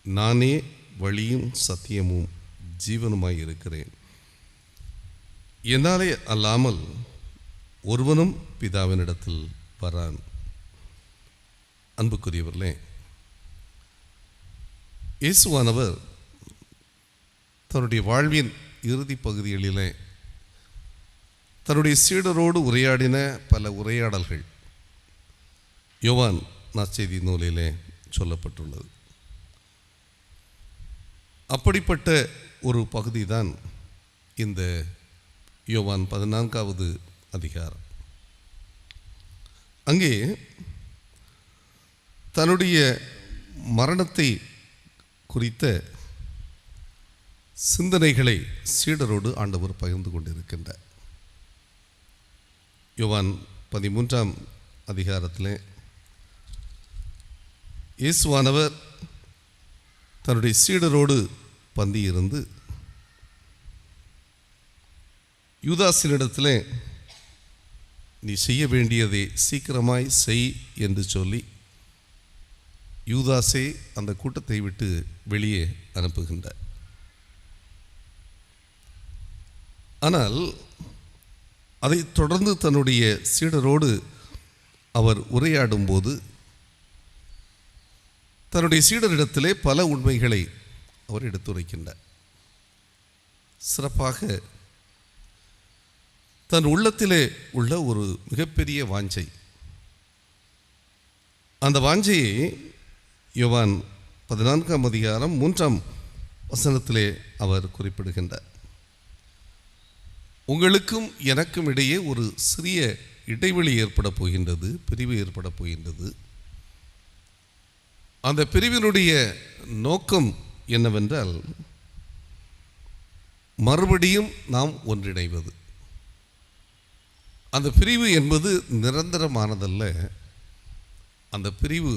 நானே வழியும் சத்தியமும் ஜீவனுமாய் இருக்கிறேன். என்னாலே அல்லாமல் ஒருவனும் பிதாவினிடத்தில் வரான். அன்புக்குரியவர்களே, இயேசுவானவர் தன்னுடைய வாழ்வின் இறுதி பகுதிகளிலே தன்னுடைய சீடரோடு உரையாடின பல உரையாடல்கள் யோவான் நற்செய்தி நூலிலே சொல்லப்பட்டுள்ளது. அப்படிப்பட்ட ஒரு பகுதி தான் இந்த யோவான் 14வது அதிகாரம். அங்கே தன்னுடைய மரணத்தை குறித்த சிந்தனைகளை சீடரோடு ஆண்டவர் பகிர்ந்து கொண்டிருக்கின்றார். யோவான் 13ஆம் அதிகாரத்தில் இயேசுவானவர் தன்னுடைய சீடரோடு பந்தியிருந்து யூதாசினிடத்தில் நீ செய்ய வேண்டியதை சீக்கிரமாய் செய் என்று சொல்லி யூதாசை அந்த கூட்டத்தை விட்டு வெளியே அனுப்புகின்றார். ஆனால் அதைத் தொடர்ந்து தன்னுடைய சீடரோடு அவர் உரையாடும் போது தன்னுடைய சீடரிடத்திலே பல உண்மைகளை அவர் எடுத்துரைக்கின்றார். சிறப்பாக தன் உள்ளத்திலே உள்ள ஒரு மிகப்பெரிய வாஞ்சை, அந்த வாஞ்சையை யோவான் 14ஆம் அதிகாரம் 3ஆம் வசனத்திலே அவர் குறிப்பிடுகின்றார். உங்களுக்கும் எனக்கும் இடையே ஒரு சிறிய இடைவெளி ஏற்பட போகின்றது, பிரிவு ஏற்பட போகின்றது. அந்த பிரிவினுடைய நோக்கம் என்னவென்றால் மறுபடியும் நாம் ஒன்றிணைவது. அந்த பிரிவு என்பது நிரந்தரமானதல்ல. அந்த பிரிவு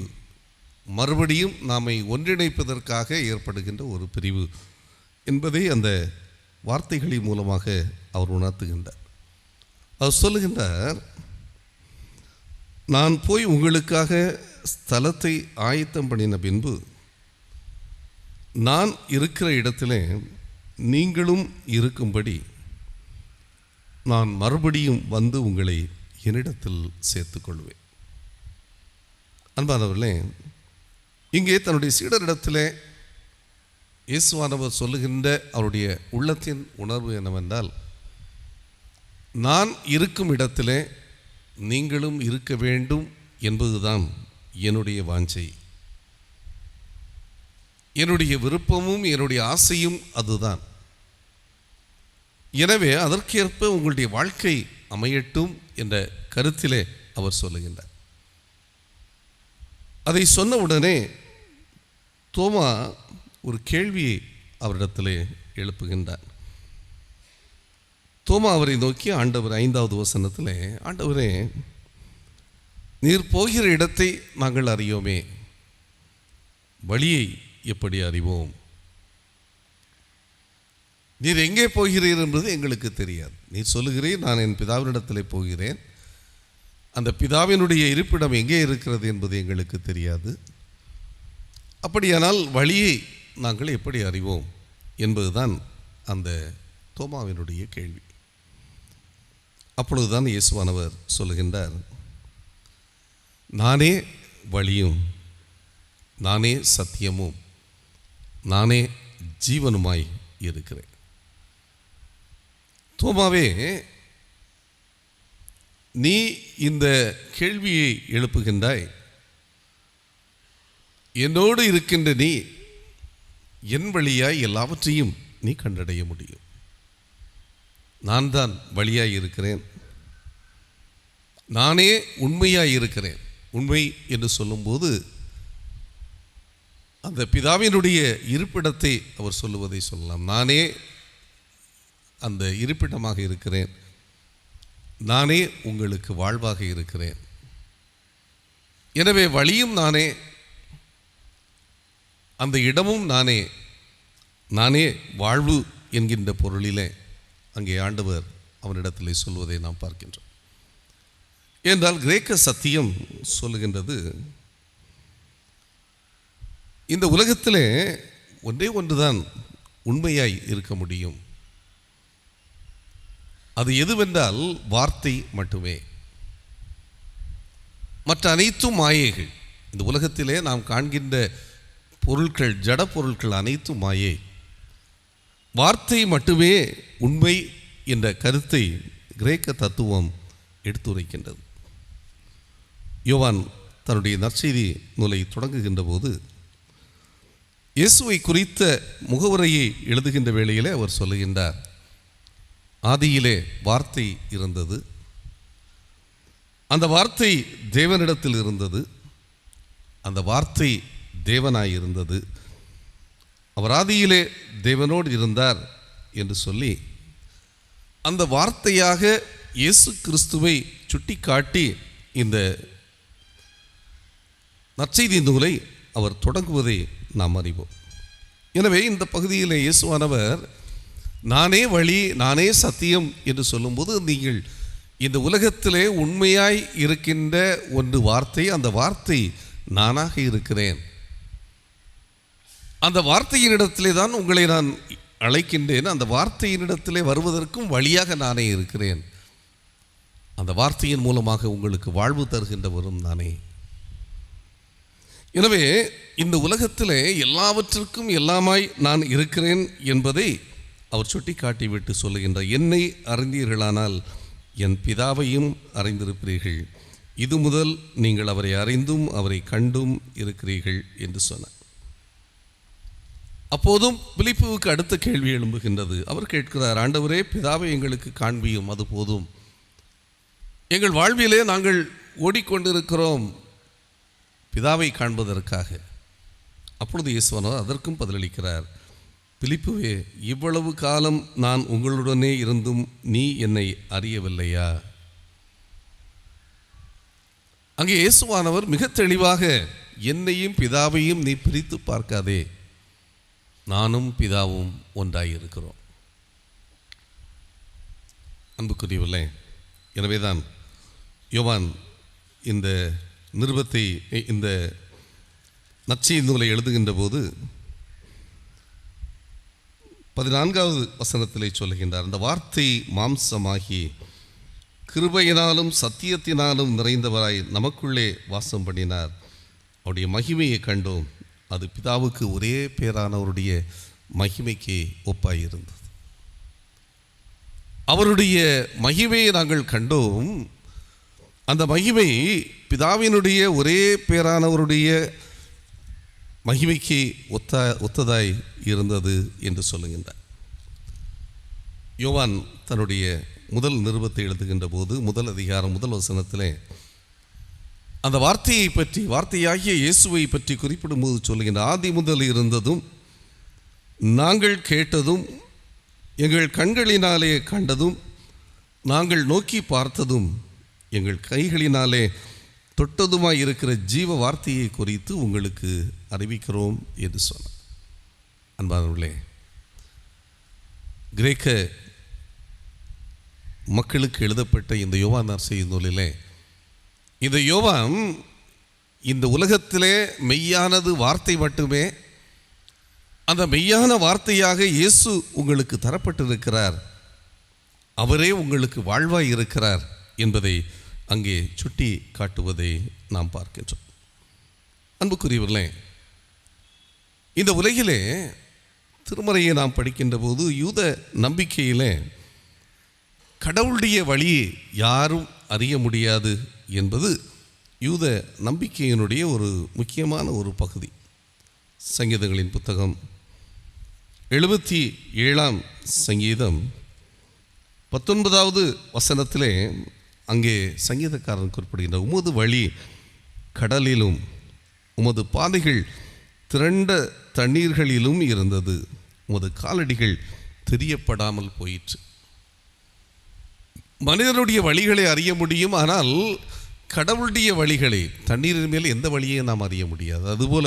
மறுபடியும் நாமை ஒன்றிணைப்பதற்காக ஏற்படுகின்ற ஒரு பிரிவு என்பதை அந்த வார்த்தைகளின் மூலமாக அவர் உணர்த்துகின்றார். அவர் சொல்லுகின்றார், நான் போய் உங்களுக்காக ஸ்தலத்தை ஆயத்தம் பண்ணின பின்பு நான் இருக்கிற இடத்திலே நீங்களும் இருக்கும்படி நான் மறுபடியும் வந்து உங்களை என்னிடத்தில் சேர்த்துக்கொள்வேன். அன்பானவர்களே, இங்கே தன்னுடைய சீடரிடத்திலே இயேசுவானவர் சொல்லுகின்ற அவருடைய உள்ளத்தின் உணர்வு என்னவென்றால், நான் இருக்கும் இடத்திலே நீங்களும் இருக்க வேண்டும் என்பதுதான் என்னுடைய வாஞ்சை, என்னுடைய விருப்பமும் என்னுடைய ஆசையும் அதுதான். எனவே அதற்கேற்ப உங்களுடைய வாழ்க்கை அமையட்டும் என்ற கருத்திலே அவர் சொல்லுகின்றார். அதை சொன்ன உடனே தோமா ஒரு கேள்வியை அவரிடத்திலே எழுப்புகின்றார். தோமா அவரை நோக்கி ஆண்டவர் 5வது வசனத்திலே, ஆண்டவரே, நீர் போகிற இடத்தை நாங்கள் அறியோமே, வழியை எப்படி அறிவோம்? நீர் எங்கே போகிறீர் என்பது எங்களுக்கு தெரியாது. நீர் சொல்லுகிறீர், நான் என் பிதாவினிடத்தில் போகிறேன், அந்த பிதாவினுடைய இருப்பிடம் எங்கே இருக்கிறது என்பது எங்களுக்கு தெரியாது. அப்படியானால் வழியை நாங்கள் எப்படி அறிவோம் என்பதுதான் அந்த தோமாவினுடைய கேள்வி. அப்பொழுதுதான் இயேசுவானவர் சொல்லுகின்றார், நானே வழியும் நானே சத்தியமும் நானே ஜீவனுமாய் இருக்கிறேன். தோமாவே, நீ இந்த கேள்வியை எழுப்புகின்றாய். என்னோடு இருக்கின்ற நீ என் வழியாய் எல்லாவற்றையும் நீ கண்டடைய முடியும். நான் தான் வழியாய் இருக்கிறேன், நானே உண்மையாய் இருக்கிறேன். உண்மை என்று சொல்லும்போது அந்த பிதாவினுடைய இருப்பிடத்தை அவர் சொல்லுவதை சொல்லலாம். நானே அந்த இருப்பிடமாக இருக்கிறேன், நானே உங்களுக்கு வாழ்வாக இருக்கிறேன். எனவே வழியும் நானே, அந்த இடமும் நானே, நானே வாழ்வு என்கின்ற பொருளிலே அங்கே ஆண்டவர் அவனிடத்திலே சொல்வதை நாம் பார்க்கின்றோம். என்றால் கிரேக்க சத்தியம் சொல்லுகின்றது, இந்த உலகத்திலே ஒன்றே ஒன்றுதான் உண்மையாய் இருக்க முடியும். அது எதுவென்றால் வார்த்தை மட்டுமே. மற்ற அனைத்தும் மாயைகள். இந்த உலகத்திலே நாம் காண்கின்ற பொருட்கள், ஜட பொருட்கள் அனைத்தும் மாயை. வார்த்தை மட்டுமே உண்மை என்ற கருத்தை கிரேக்க தத்துவம் எடுத்துரைக்கின்றது. யோவான் தன்னுடைய நற்செய்தி நூலை தொடங்குகின்ற போது இயேசுவை குறித்த முகவுரையை எழுதுகின்ற வேளையிலே அவர் சொல்லுகின்றார், ஆதியிலே வார்த்தை இருந்தது, அந்த வார்த்தை தேவனிடத்தில் இருந்தது, அந்த வார்த்தை தேவனாய் இருந்தது, அவர் ஆதியிலே தேவனோடு இருந்தார் என்று சொல்லி அந்த வார்த்தையாக இயேசு கிறிஸ்துவை சுட்டி காட்டி இந்த நற்செய்தி நூலை அவர் தொடங்குவதை நாம் அறிவோம். எனவே இந்த பகுதியில் இயேசுவானவர் நானே வழி, நானே சத்தியம் என்று சொல்லும்போது, நீங்கள் இந்த உலகத்திலே உண்மையாய் இருக்கின்ற ஒன்று வார்த்தை, அந்த வார்த்தை நானாக இருக்கிறேன். அந்த வார்த்தையினிடத்திலே தான் உங்களை நான் அழைக்கின்றேன். அந்த வார்த்தையினிடத்திலே வருவதற்கும் வழியாக நானே இருக்கிறேன். அந்த வார்த்தையின் மூலமாக உங்களுக்கு வாழ்வு தருகின்றவரும் நானே. எனவே இந்த உலகத்திலே எல்லாவற்றிற்கும் எல்லாமாய் நான் இருக்கிறேன் என்பதை அவர் சுட்டி காட்டிவிட்டு சொல்லுகின்ற, என்னை அறிந்தீர்களானால் என் பிதாவையும் அறிந்திருப்பீர்கள், இது முதல் நீங்கள் அவரை அறிந்தும் அவரை கண்டும் இருக்கிறீர்கள் என்று சொன்னார். அப்போதும் பிலிப்புவுக்கு அடுத்த கேள்வி எழும்புகின்றது. அவர் கேட்கிறார், ஆண்டவரே, பிதாவை எங்களுக்கு காண்பியும், அது போதும். எங்கள் வாழ்விலே நாங்கள் ஓடிக்கொண்டிருக்கிறோம் பிதாவை காண்பதற்காக. அப்பொழுது இயேசுவானவர் அதற்கும் பதிலளிக்கிறார், பிலிப்புவே, இவ்வளவு காலம் நான் உங்களுடனே இருந்தும் நீ என்னை அறியவில்லையா? அங்கே இயேசுவானவர் மிக தெளிவாக, என்னையும் பிதாவையும் நீ பிரித்து பார்க்காதே, நானும் பிதாவும் ஒன்றாயிருக்கிறோம். அன்புக்குரியவர்களே, எனவேதான் யோவான் இந்த நிருபத்தை, இந்த நற்செய்தி நூலை எழுதுகின்ற போது 14வது வசனத்திலே சொல்லுகின்றார், அந்த வார்த்தை மாம்சமாகி கிருபையினாலும் சத்தியத்தினாலும் நிறைந்தவராய் நமக்குள்ளே வாசம் பண்ணினார், அவருடைய மகிமையை கண்டோம், அது பிதாவுக்கு ஒரே பேரானவருடைய மகிமைக்கு ஒப்பாயிருந்தது. அவருடைய மகிமையை நாங்கள் கண்டோம். அந்த மகிமை பிதாவினுடைய ஒரே பேரானவருடைய மகிமைக்கு ஒத்ததாய் இருந்தது என்று சொல்லுகின்றார். யோவான் தன்னுடைய முதல் நிருபத்தை எழுதுகின்ற போது முதல் அதிகாரம் முதல் வசனத்திலே அந்த வார்த்தையை பற்றி, வார்த்தையாகிய இயேசுவை பற்றி குறிப்பிடும் போது சொல்லுகின்ற, ஆதி முதல் இருந்ததும் நாங்கள் கேட்டதும் எங்கள் கண்களினாலே கண்டதும் நாங்கள் நோக்கி பார்த்ததும் எங்கள் கைகளினாலே தொட்டதுமாய் இருக்கிற ஜீவ வார்த்தையை குறித்து உங்களுக்கு அறிவிக்கிறோம் என்று சொன்னார். அன்பானவர்களே, கிரேக்க மக்களுக்கு எழுதப்பட்ட இந்த யோவான் நற்செய்தி நூலிலே இந்த யோவான் இந்த உலகத்திலே மெய்யானது வார்த்தை மட்டுமே, அந்த மெய்யான வார்த்தையாக இயேசு உங்களுக்கு தரப்பட்டிருக்கிறார், அவரே உங்களுக்கு வாழ்வாய் இருக்கிறார் என்பதை அங்கே சுட்டி காட்டுவதை நாம் பார்க்கின்றோம். அன்புக்குரியவர்களே, இந்த உலகிலே திருமறையை நாம் படிக்கின்ற போது யூத நம்பிக்கையிலே கடவுளுடைய வழியை யாரும் அறிய முடியாது என்பது யூத நம்பிக்கையினுடைய ஒரு முக்கியமான ஒரு பகுதி. சங்கீதங்களின் புத்தகம் 77ஆம் சங்கீதம் 19வது வசனத்திலே அங்கே சங்கீதக்காரன் குறிப்பிடுகின்ற, உமது வழி கடலிலும் உமது பாதைகள் திரண்ட தண்ணீர்களிலும் இருந்தது, உமது காலடிகள் தெரியப்படாமல் போயிற்று. மனிதனுடைய வழிகளை அறிய முடியும், ஆனால் கடவுளுடைய வழிகளை, தண்ணீரின் மேல் எந்த வழியையும் நாம் அறிய முடியாது. அதுபோல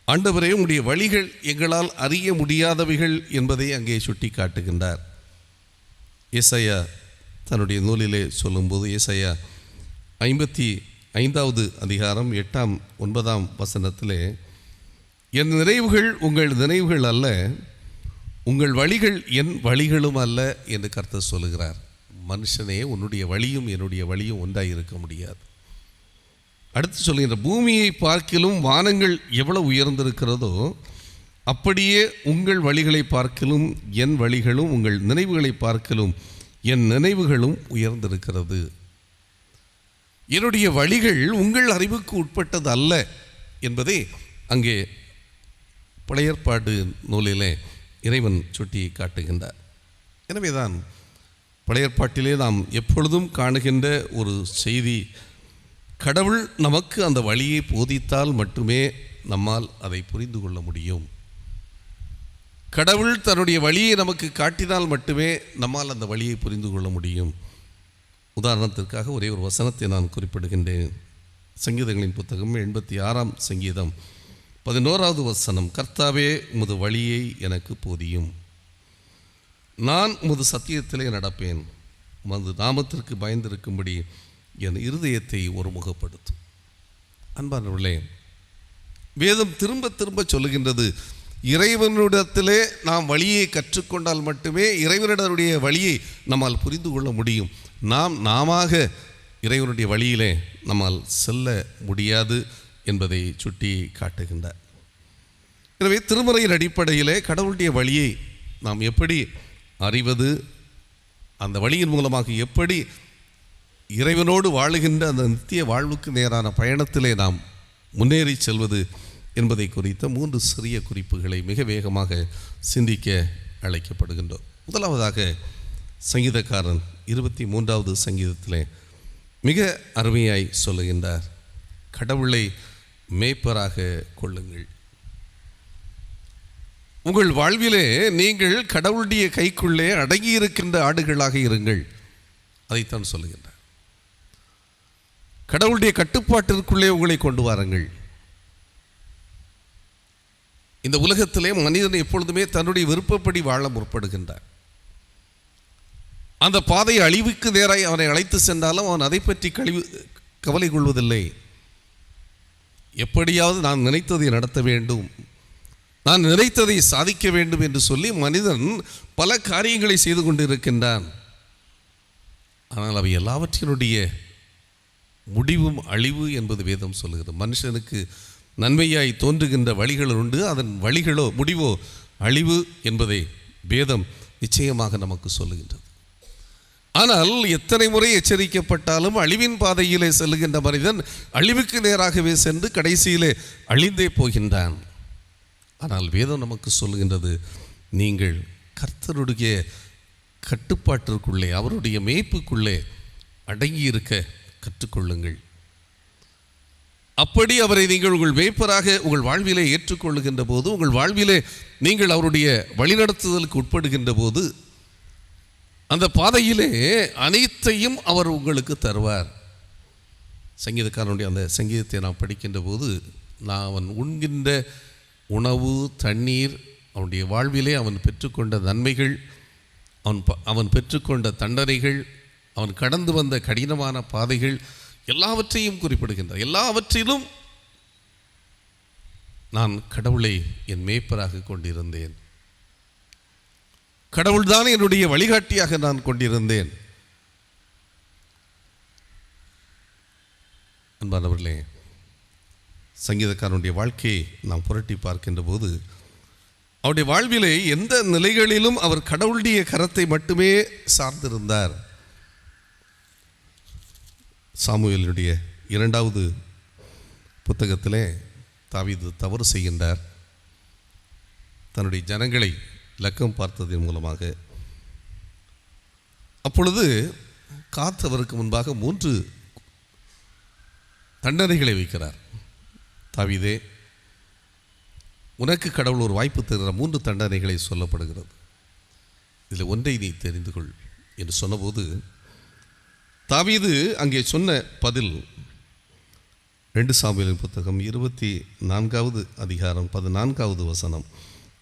ஆண்டவரே, உம்முடைய வழிகள் எங்களால் அறிய முடியாதவைகள் என்பதை அங்கே சுட்டி காட்டுகின்றார். ஏசாயா தன்னுடைய நூலிலே சொல்லும்போது, ஏசாயா 55வது அதிகாரம் 8ஆம் 9ஆம் வசனத்திலே என் நினைவுகள் உங்கள் நினைவுகள் அல்ல, உங்கள் வழிகள் என் வழிகளும் அல்ல என்று கர்த்தர் சொல்லுகிறார். மனுஷனே, உன்னுடைய வழியும் என்னுடைய வழியும் ஒன்றாக இருக்க முடியாது. அடுத்து சொல்லுகின்ற, பூமியை பார்க்கிலும் வானங்கள் எவ்வளவு உயர்ந்திருக்கிறதோ அப்படியே உங்கள் வழிகளை பார்க்கிலும் என் வழிகளும், உங்கள் நினைவுகளை பார்க்கிலும் என் நினைவுகளும் உயர்ந்திருக்கிறது. என்னுடைய வழிகள் உங்கள் அறிவுக்கு உட்பட்டது அல்ல என்பதை அங்கே பழைய ஏற்பாடு நூலிலே இறைவன் சுட்டி காட்டுகின்றார். எனவேதான் பழைய ஏற்பாட்டிலே நாம் எப்பொழுதும் காணுகின்ற ஒரு செய்தி, கடவுள் நமக்கு அந்த வழியை போதித்தால் மட்டுமே நம்மால் அதை புரிந்து கொள்ள முடியும். கடவுள் தன்னுடைய வழியை நமக்கு காட்டினால் மட்டுமே நம்மால் அந்த வழியை புரிந்து கொள்ள முடியும். உதாரணத்திற்காக ஒரே ஒரு வசனத்தை நான் குறிப்பிடுகின்றேன். சங்கீதங்களின் புத்தகம் 86ஆம் சங்கீதம் 11வது வசனம், கர்த்தாவே உமது வழியை எனக்கு போதியும், நான் உமது சத்தியத்திலே நடப்பேன், உமது நாமத்திற்கு பயந்திருக்கும்படி என் இருதயத்தை ஒருமுகப்படுத்தும். அன்பானவர்களே, வேதம் திரும்ப திரும்ப சொல்லுகின்றது, இறைவனிடத்திலே நாம் வழியை கற்றுக்கொண்டால் மட்டுமே இறைவனுடைய வழியை நம்மால் புரிந்து கொள்ள முடியும். நாம இறைவனுடைய வழியிலே நம்மால் செல்ல முடியாது என்பதை சுட்டி காட்டுகின்றார். எனவே திருமறையின் அடிப்படையிலே கடவுளுடைய வழியை நாம் எப்படி அறிவது, அந்த வழியின் மூலமாக எப்படி இறைவனோடு வாழுகின்ற அந்த நித்திய வாழ்வுக்கு நேரான பயணத்திலே நாம் முன்னேறி செல்வது என்பதை குறித்த 3 சிறிய குறிப்புகளை மிக வேகமாக சிந்திக்க அழைக்கப்படுகின்றோம். முதலாவதாக சங்கீதக்காரன் 23வது சங்கீதத்திலே மிக அருமையாய் சொல்லுகின்றார், கடவுளை மேய்ப்பராக கொள்ளுங்கள். உங்கள் வாழ்விலே நீங்கள் கடவுளுடைய கைக்குள்ளே அடங்கியிருக்கின்ற ஆடுகளாக இருங்கள். அதைத்தான் சொல்லுகின்றார். கடவுளுடைய கட்டுப்பாட்டிற்குள்ளே உங்களை கொண்டு வாருங்கள். இந்த உலகத்திலே மனிதன் எப்பொழுதுமே தன்னுடைய விருப்பப்படி வாழ முற்படுகின்றார். அந்த பாதை அழிவுக்கு நேராய் அவனை அழைத்து சென்றாலும் அவன் அதை பற்றி கவலை கொள்வதில்லை. எப்படியாவது நான் நினைத்ததை நடத்த வேண்டும், நான் நினைத்ததை சாதிக்க வேண்டும் என்று சொல்லி மனிதன் பல காரியங்களை செய்து கொண்டிருக்கின்றான். ஆனால் அவை எல்லாவற்றினுடைய முடிவும் அழிவு என்பது வேதம் சொல்கிறது. மனுஷனுக்கு நன்மையாய் தோன்றுகின்ற வழிகள் உண்டு, அதன் வழிகளோ முடிவோ அழிவு என்பதை வேதம் நிச்சயமாக நமக்கு சொல்லுகின்றது. ஆனால் எத்தனை முறை எச்சரிக்கப்பட்டாலும் அழிவின் பாதையிலே செல்லுகின்ற மனிதன் அழிவுக்கு நேராகவே சென்று கடைசியிலே அழிந்தே போகின்றான். ஆனால் வேதம் நமக்கு சொல்லுகின்றது, நீங்கள் கர்த்தருடைய கட்டுப்பாட்டிற்குள்ளே, அவருடைய மேய்ப்புக்குள்ளே அடங்கியிருக்க கற்றுக்கொள்ளுங்கள். அப்படி அவரை நீங்கள் உங்கள் மேய்ப்பராக உங்கள் வாழ்விலே ஏற்றுக்கொள்ளுகின்ற போது, உங்கள் வாழ்விலே நீங்கள் அவருடைய வழிநடத்துதலுக்கு உட்படுகின்ற போது, அந்த பாதையிலே அனைத்தையும் அவர் உங்களுக்கு தருவார். சங்கீதக்காரனுடைய அந்த சங்கீதத்தை நாம் படிக்கின்ற போது, அவன் உண்கின்ற உணவு, தண்ணீர், அவனுடைய வாழ்விலே அவன் பெற்றுக்கொண்ட நன்மைகள், அவன் பெற்றுக்கொண்ட தண்டனைகள், அவன் கடந்து வந்த கடினமான பாதைகள் எல்லாவற்றையும் குறிப்பிடுகின்றார். எல்லாவற்றிலும் நான் கடவுளை என் மேய்ப்பராக கொண்டிருந்தேன், கடவுள்தான் என்னுடைய வழிகாட்டியாக நான் கொண்டிருந்தேன். அன்பானவர்களே, சங்கீதக்காரனுடைய வாழ்க்கையை நாம் புரட்டி பார்க்கின்ற போது, அவருடைய வாழ்விலே எந்த நிலைகளிலும் அவர் கடவுளுடைய கரத்தை மட்டுமே சார்ந்திருந்தார். சாமுவேலுடைய 2வது புத்தகத்திலே தாவீது தவறு செய்கின்றார். தன்னுடைய ஜனங்களை இலக்கம் பார்த்ததன் மூலமாக. அப்பொழுது காத்தவருக்கு முன்பாக 3 தண்டனைகளை வைக்கிறார். தாவீதே, உனக்கு கடவுள் ஒரு வாய்ப்பு தருகிற 3 தண்டனைகளை சொல்லப்படுகிறது, இதில் ஒன்றை நீ தெரிந்து கொள் என்று சொன்னபோது, தாவீது அங்கே சொன்ன பதில் 2 சாமுவேலின் புத்தகம் 24வது அதிகாரம் 14வது வசனம்.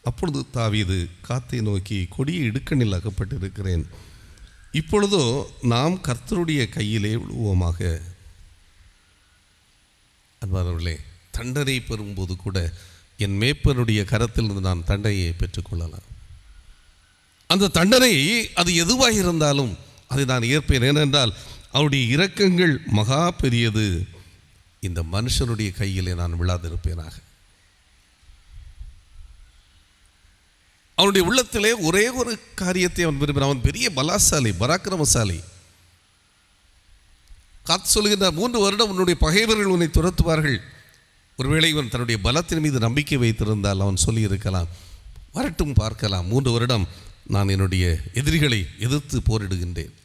அப்பொழுது தாவீது காத்தை நோக்கி, கொடிய இடுக்கணில் அகப்பட்டிருக்கிறேன், இப்பொழுதோ நாம் கர்த்தருடைய கையிலே விழுவோமாக. அன்பானவர்களே, தண்டனை பெறும்போது கூட என் மேய்ப்பனுடைய கரத்திலிருந்து நான் தண்டனையை பெற்றுக்கொள்ளலாம். அந்த தண்டனை அது எதுவாக இருந்தாலும் அதை நான் ஏற்பேன். ஏனென்றால் அவருடைய இரக்கங்கள் மகா பெரியது. இந்த மனுஷனுடைய கையிலே நான் விழாதிருப்பேனாக. அவனுடைய உள்ளத்திலே ஒரே ஒரு காரியத்தை அவன் விரும்பினான். அவன் பெரிய பலாசாலி, பராக்கிரமசாலி. காத்து சொல்கின்ற 3 வருடம் உன்னுடைய பகைவர்கள் உன்னை துரத்துவார்கள். ஒருவேளை இவன் தன்னுடைய பலத்தின் மீது நம்பிக்கை வைத்திருந்தால் அவன் சொல்லியிருக்கலாம், வரட்டும் பார்க்கலாம், 3 வருடம் நான் என்னுடைய எதிரிகளை எதிர்த்து போரிடுகின்றேன்.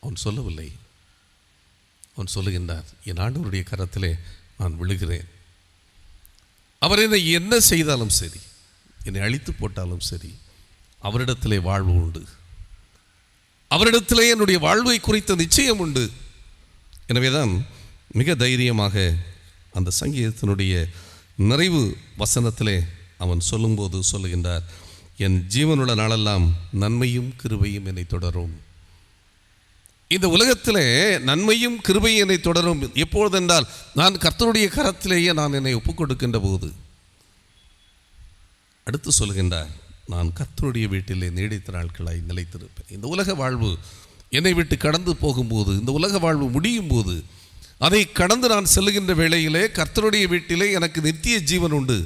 அவன் சொல்லவில்லை. அவன் சொல்லுகின்றார், என் ஆண்டவருடைய கரத்திலே நான் விழுகிறேன். அவர் என்னை என்ன செய்தாலும் சரி, என்னை அழித்து போட்டாலும் சரி, அவரிடத்திலே வாழ்வு உண்டு. அவரிடத்திலே என்னுடைய வாழ்வை குறித்த நிச்சயம் உண்டு. எனவேதான் மிக தைரியமாக அந்த சங்கீதத்தினுடைய நிறைவு வசனத்திலே அவன் சொல்லும்போது சொல்லுகின்றார், என் ஜீவனுள்ள நாளெல்லாம் நன்மையும் கிருபையும் என்னை தொடரும். இந்த உலகத்திலே நன்மையும் கிருபையும் என்னை தொடரும். எப்பொழுதென்றால் நான் கர்த்தருடைய கரத்திலேயே நான் என்னை ஒப்புக் கொடுக்கின்ற போது. அடுத்து சொல்கின்றார், நான் கர்த்தருடைய வீட்டிலே நீடித்த நாட்களாய் நிலைத்திருப்பேன். இந்த உலக வாழ்வு என்னை விட்டு கடந்து போகும்போது, இந்த உலக வாழ்வு முடியும் போது, அதை கடந்து நான் செல்லுகின்ற வேளையிலே கர்த்தருடைய வீட்டிலே எனக்கு நித்திய ஜீவன் உண்டு,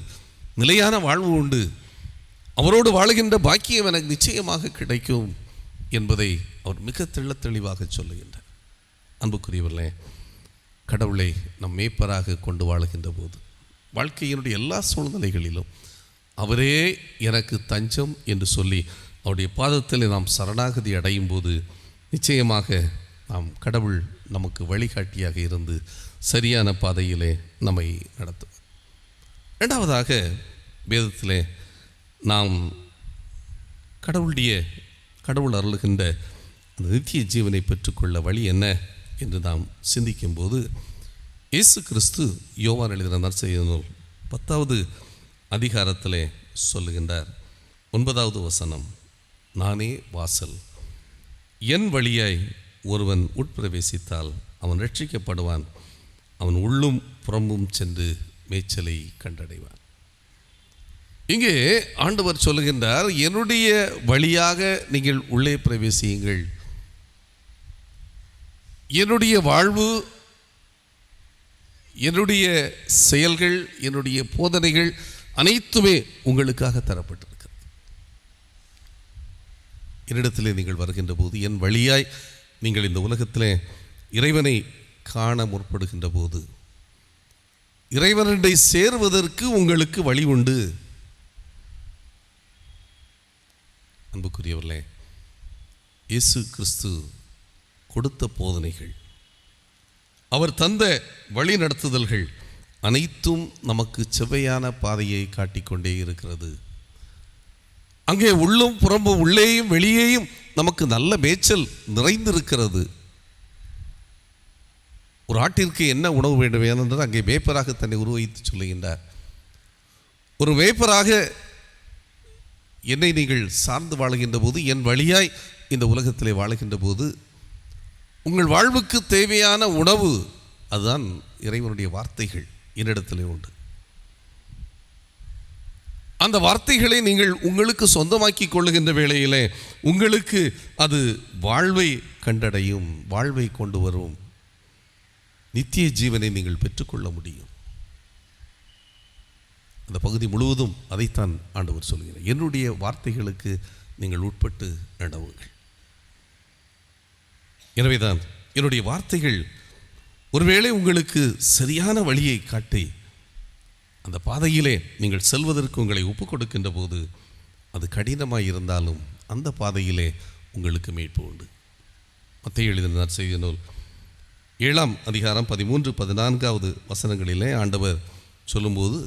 நிலையான வாழ்வு உண்டு, அவரோடு வாழுகின்ற பாக்கியம் எனக்கு நிச்சயமாக கிடைக்கும் என்பதை அவர் மிக தெளிவாக சொல்லுகின்றார். அன்புக்குரியவர்களே, கடவுளை நம் மேய்ப்பராக கொண்டு வாழுகின்ற போது வாழ்க்கையினுடைய எல்லா சூழ்நிலைகளிலும் அவரே எனக்கு தஞ்சம் என்று சொல்லி அவருடைய பாதத்தில் நாம் சரணாகதி அடையும் போது நிச்சயமாக நாம் கடவுள் நமக்கு வழிகாட்டியாக இருந்து சரியான பாதையிலே நம்மை நடத்தும். இரண்டாவதாக வேதத்திலே நாம் கடவுள் அருளுகின்ற அந்த நித்திய ஜீவனை பெற்றுக்கொள்ள வழி என்ன என்று நாம் சிந்திக்கும்போது, இயேசு கிறிஸ்து யோவான் எழுதின நற்செய்தி நூல் 10வது அதிகாரத்திலே சொல்லுகின்றார். 9வது வசனம், நானே வாசல், என் வழியாய் ஒருவன் உட்பிரவேசித்தால் அவன் ரட்சிக்கப்படுவான், அவன் உள்ளும் புறம்பும் சென்று மேய்ச்சலை கண்டடைவான். இங்கே ஆண்டவர் சொல்லுகின்றார், என்னுடைய வழியாக நீங்கள் உள்ளே பிரவேசியுங்கள். என்னுடைய வாழ்வு, என்னுடைய செயல்கள், என்னுடைய போதனைகள் அனைத்துமே உங்களுக்காக தரப்பட்டிருக்கிறது. என்னிடத்திலே நீங்கள் வருகின்ற போது, என் வழியாய் நீங்கள் இந்த உலகத்திலே இறைவனை காண முற்படுகின்ற போது, இறைவனை சேர்வதற்கு உங்களுக்கு வழி உண்டு. அன்புக்குரியவர்களே, இயேசு கிறிஸ்து கொடுத்த போதனைகள், அவர் தந்த வழி நடத்துதல்கள் அனைத்தும் நமக்கு செவ்வையான பாதையை காட்டிக்கொண்டே இருக்கிறது. அங்கே உள்ளும் புறம்பும், உள்ளேயும் வெளியேயும் நமக்கு நல்ல மேய்ச்சல் நிறைந்திருக்கிறது. ஒரு ஆட்டிற்கு என்ன உணவு வேண்டும் ஏனென்றால் அங்கே மேய்ப்பராக தன்னை உருவகித்து சொல்லுகின்றார். ஒரு மேய்ப்பராக என்னை நீங்கள் சார்ந்து வாழுகின்ற போது, என் வழியாய் இந்த உலகத்திலே வாழுகின்ற போது, உங்கள் வாழ்வுக்கு தேவையான உணவு அதுதான் இறைவனுடைய வார்த்தைகள் என்னிடத்திலே உண்டு. அந்த வார்த்தைகளை நீங்கள் உங்களுக்கு சொந்தமாக்கி கொள்ளுகின்ற வேளையிலே உங்களுக்கு அது வாழ்வை கண்டடையும், வாழ்வை கொண்டு வரும், நித்திய ஜீவனை நீங்கள் பெற்றுக்கொள்ள முடியும். அந்த பகுதி முழுவதும் அதைத்தான் ஆண்டவர் சொல்கிறார். என்னுடைய வார்த்தைகளுக்கு நீங்கள் உட்பட்டு நடவுங்கள். எனவேதான் என்னுடைய வார்த்தைகள் ஒருவேளை உங்களுக்கு சரியான வழியை காட்டி அந்த பாதையிலே நீங்கள் செல்வதற்கு உங்களை ஒப்புக் கொடுக்கின்ற போது, அது கடினமாக இருந்தாலும் அந்த பாதையிலே உங்களுக்கு மீட்பு உண்டு. மத்தேயு எழுதின நற்செய்தி நூல் 7ஆம் அதிகாரம் 13-14வது வசனங்களிலே ஆண்டவர் சொல்லும்போது,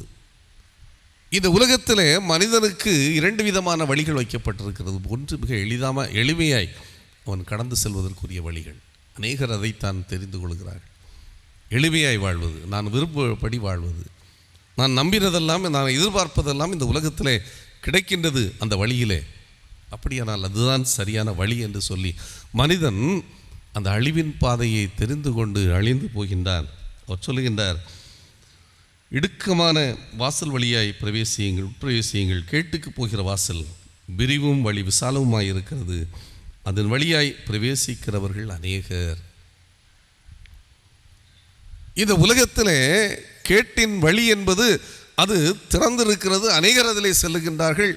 இந்த உலகத்திலே மனிதனுக்கு 2 விதமான வழிகள் வைக்கப்பட்டிருக்கிறது. ஒன்று மிக எளிமையாய் அவன் கடந்து செல்வதற்குரிய வழிகள். அநேகர் அதைத்தான் தெரிந்து கொள்கிறார்கள். எளிமையாய் வாழ்வது, நான் விருப்பப்படி வாழ்வது, நான் நம்பினதெல்லாம், நான் எதிர்பார்ப்பதெல்லாம் இந்த உலகத்திலே கிடைக்கின்றது அந்த வழியிலே. அப்படியானால் அதுதான் சரியான வழி என்று சொல்லி மனிதன் அந்த அழிவின் பாதையை தெரிந்து கொண்டு அழிந்து போகின்றான். அவர் சொல்லுகின்றார், இடுக்கமான வாசல் வழியாய் பிரவேசியுங்கள், உட்பிரவேசியுங்கள். கேட்டுக்கு போகிற வாசல் விரிவும் வழி விசாலவுமாய் இருக்கிறது, அதன் வழியாய் பிரவேசிக்கிறவர்கள் அநேகர். இந்த உலகத்திலே கேட்டின் வழி என்பது அது திறந்திருக்கிறது, அநேகர் அதிலே செல்லுகின்றார்கள்.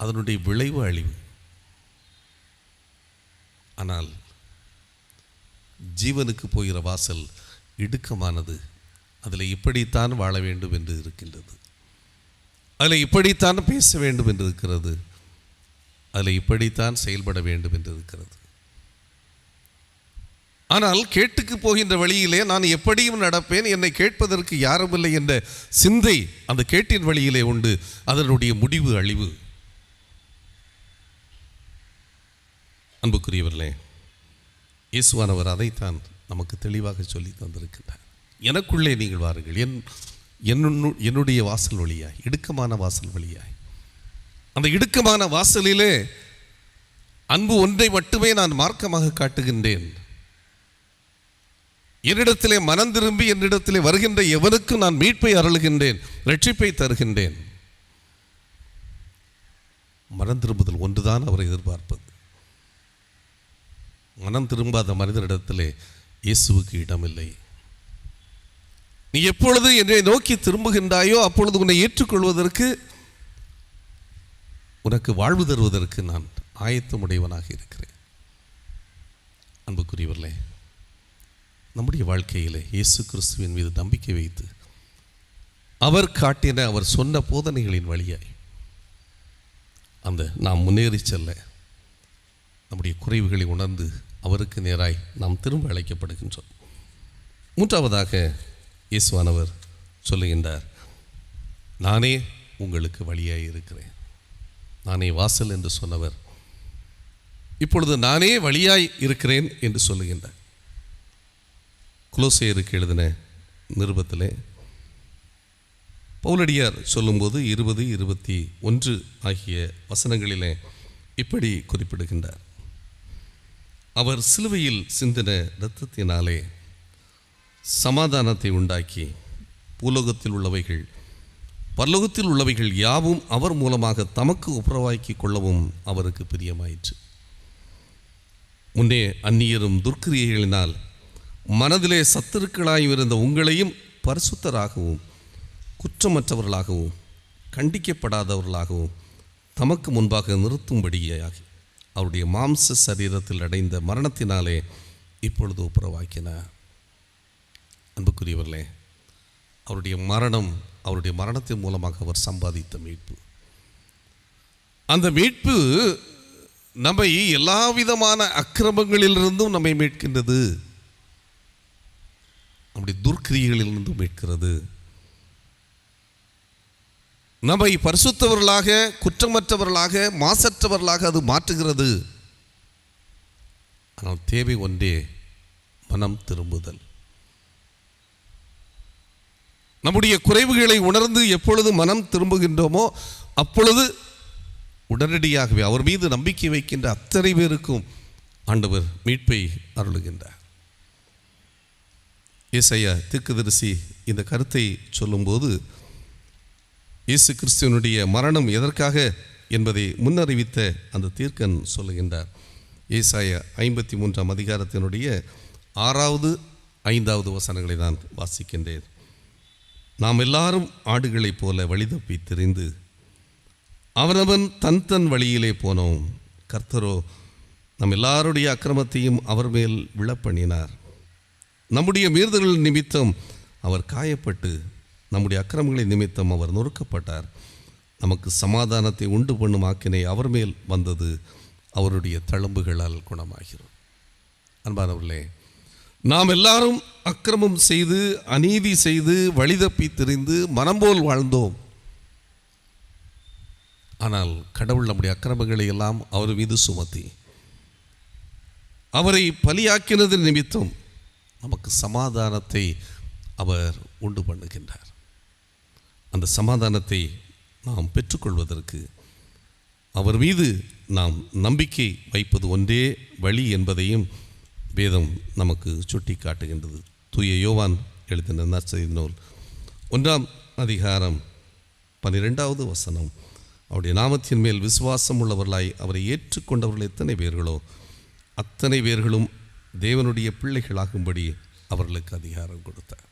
அதனுடைய விளைவு அழிவு. ஆனால் ஜீவனுக்கு போகிற வாசல் இடுக்கமானது, அதில் இப்படித்தான் வாழ வேண்டும் என்று இருக்கின்றது, அதில் இப்படித்தான் பேச வேண்டும் என்று இருக்கிறது, அதில் இப்படித்தான் செயல்பட வேண்டும் என்று இருக்கிறது. ஆனால் கேட்டுக்கு போகின்ற வழியிலே நான் எப்படியும் நடப்பேன், என்னை கேட்பதற்கு யாரும் இல்லை என்ற சிந்தை அந்த கேட்டின் வழியிலே உண்டு. அதனுடைய முடிவு அழிவு. அன்புக்குரியவர்களே, இயேசுவானவர் அதைத்தான் நமக்கு தெளிவாக சொல்லி தந்திருக்கிறார். எனக்குள்ளே நீங்கள் வாருங்கள், என்னுடைய வாசல் வழியாய், இடுக்கமான வாசல் வழியாய். அந்த இடுக்கமான வாசலிலே அன்பு ஒன்றை மட்டுமே நான் மார்க்கமாக காட்டுகின்றேன். என்னிடத்திலே மனம் திரும்பி என்னிடத்திலே வருகின்ற எவனுக்கும் நான் மீட்பை அருளுகின்றேன், ரட்சிப்பை தருகின்றேன். மனம் திரும்புதல் ஒன்றுதான் அவரை எதிர்பார்ப்பது. மனம் திரும்பாத மனிதனிடத்திலே இயேசுவுக்கு இடமில்லை. நீ எப்பொழுது என்னை நோக்கி திரும்புகின்றாயோ அப்பொழுது உன்னை ஏற்றுக்கொள்வதற்கு, உனக்கு வாழ்வு தருவதற்கு நான் ஆயத்தமுடையவனாக இருக்கிறேன். அன்புக்குரியவர்களே, நம்முடைய வாழ்க்கையிலே இயேசு கிறிஸ்துவின் மீது நம்பிக்கை வைத்து அவர் காட்டின, அவர் சொன்ன போதனைகளின் வழியாய் நாம் முன்னேறி செல்ல, நம்முடைய குறைவுகளை உணர்ந்து அவருக்கு நேராய் நாம் திரும்ப அழைக்கப்படுகின்றோம். மூன்றாவதாக இயேசுவானவர் சொல்லுகின்றார், நானே உங்களுக்கு வழியாய் இருக்கிறேன். நானே வாசல் என்று சொன்னவர் இப்பொழுது நானே வழியாய் இருக்கிறேன் என்று சொல்லுகின்றார். கொலோசையருக்கு எழுதின நிருபத்திலே பவுலடியார் சொல்லும்போது 20, 21 ஆகிய வசனங்களிலே இப்படி குறிப்பிடுகின்றார். அவர் சிலுவையில் சிந்தின இரத்தத்தினாலே சமாதானத்தை உண்டாக்கி பூலோகத்தில் உள்ளவைகள் பரலோகத்தில் உள்ளவைகள் யாவும் அவர் மூலமாக தமக்கு ஒப்புரவாக்கி கொள்ளவும் அவருக்கு பிரியமாயிற்று. முன்னே அந்நியரும் துர்க்கிரியைகளினால் மனதிலே சத்துருக்களாய் இருந்த உங்களையும் பரிசுத்தராகவும் குற்றமற்றவர்களாகவும் கண்டிக்கப்படாதவர்களாகவும் தமக்கு முன்பாக நிறுத்தும்படியாகி அவருடைய மாம்ச சரீரத்தில் அடைந்த மரணத்தினாலே இப்பொழுது ஒப்புரவாக்கினார். அன்புக்குரியவர்களே, அவருடைய மரணத்தின் மூலமாக அவர் சம்பாதித்த மீட்பு, அந்த மீட்பு நம்மை எல்லா விதமான அக்கிரமங்களிலிருந்தும் நம்மை மீட்கின்றது, நம்முடைய துர்க்கிரியைகளிலிருந்தும் மீட்கிறது, நம்மை பரிசுத்தவர்களாக குற்றமற்றவர்களாக மாசற்றவர்களாக அது மாற்றுகிறது. ஆனால் தேவை ஒன்றே, மனம் திரும்புதல். நம்முடைய குறைவுகளை உணர்ந்து எப்பொழுது மனம் திரும்புகின்றோமோ அப்பொழுது உடனடியாகவே அவர் மீது நம்பிக்கை வைக்கின்ற அத்தனை பேருக்கும் ஆண்டவர் மீட்பை அருளுகின்றார். ஏசாயா தீர்க்கதரிசி இந்த கருத்தை சொல்லும்போது இயேசு கிறிஸ்துவனுடைய மரணம் எதற்காக என்பதை முன்னறிவித்த அந்த தீர்க்கன் சொல்லுகின்றார். ஏசாயா 53ஆம் அதிகாரத்தினுடைய 6வது 5வது வசனங்களை நான் வாசிக்கின்றேன். நாம் எல்லாரும் ஆடுகளைப் போல வழிதப்பி திரிந்து அவனவன் தன் வழியிலே போனோம், கர்த்தரோ நம் எல்லாருடைய அக்கிரமத்தையும் அவர் மேல் விழப்பண்ணினார். நம்முடைய மீறுதல்கள் நிமித்தம் அவர் காயப்பட்டு நம்முடைய அக்கிரமங்களின் நிமித்தம் அவர் நொறுக்கப்பட்டார். நமக்கு சமாதானத்தை உண்டு பண்ணும் ஆக்கினை அவர் மேல் வந்தது, அவருடைய தழும்புகளால் குணமாகிறோம். அன்பானவர்களே, நாம் எல்லாரும் அக்கிரமம் செய்து அநீதி செய்து வழிதப்பி திரிந்து மனம் போல் வாழ்ந்தோம். ஆனால் கடவுள் நம்முடைய அக்கிரமங்களை எல்லாம் அவர் மீது சுமத்தி அவரை பலியாக்கினது நிமித்தம் நமக்கு சமாதானத்தை அவர் உண்டு பண்ணுகின்றார். அந்த சமாதானத்தை நாம் பெற்றுக்கொள்வதற்கு அவர் மீது நாம் நம்பிக்கை வைப்பது ஒன்றே வழி என்பதையும் வேதம் நமக்கு சுட்டி காட்டுகின்றது. தூய யோவான் எழுதின நற்செய்தி நூல் 1ஆம் அதிகாரம் 12வது வசனம். அவருடைய நாமத்தின் மேல் விசுவாசம் உள்ளவர்களாய் அவரை ஏற்றுக்கொண்டவர்கள் எத்தனை பேர்களோ அத்தனை பேர்களும் தேவனுடைய பிள்ளைகளாகும்படி அவர்களுக்கு அதிகாரம் கொடுத்தார்.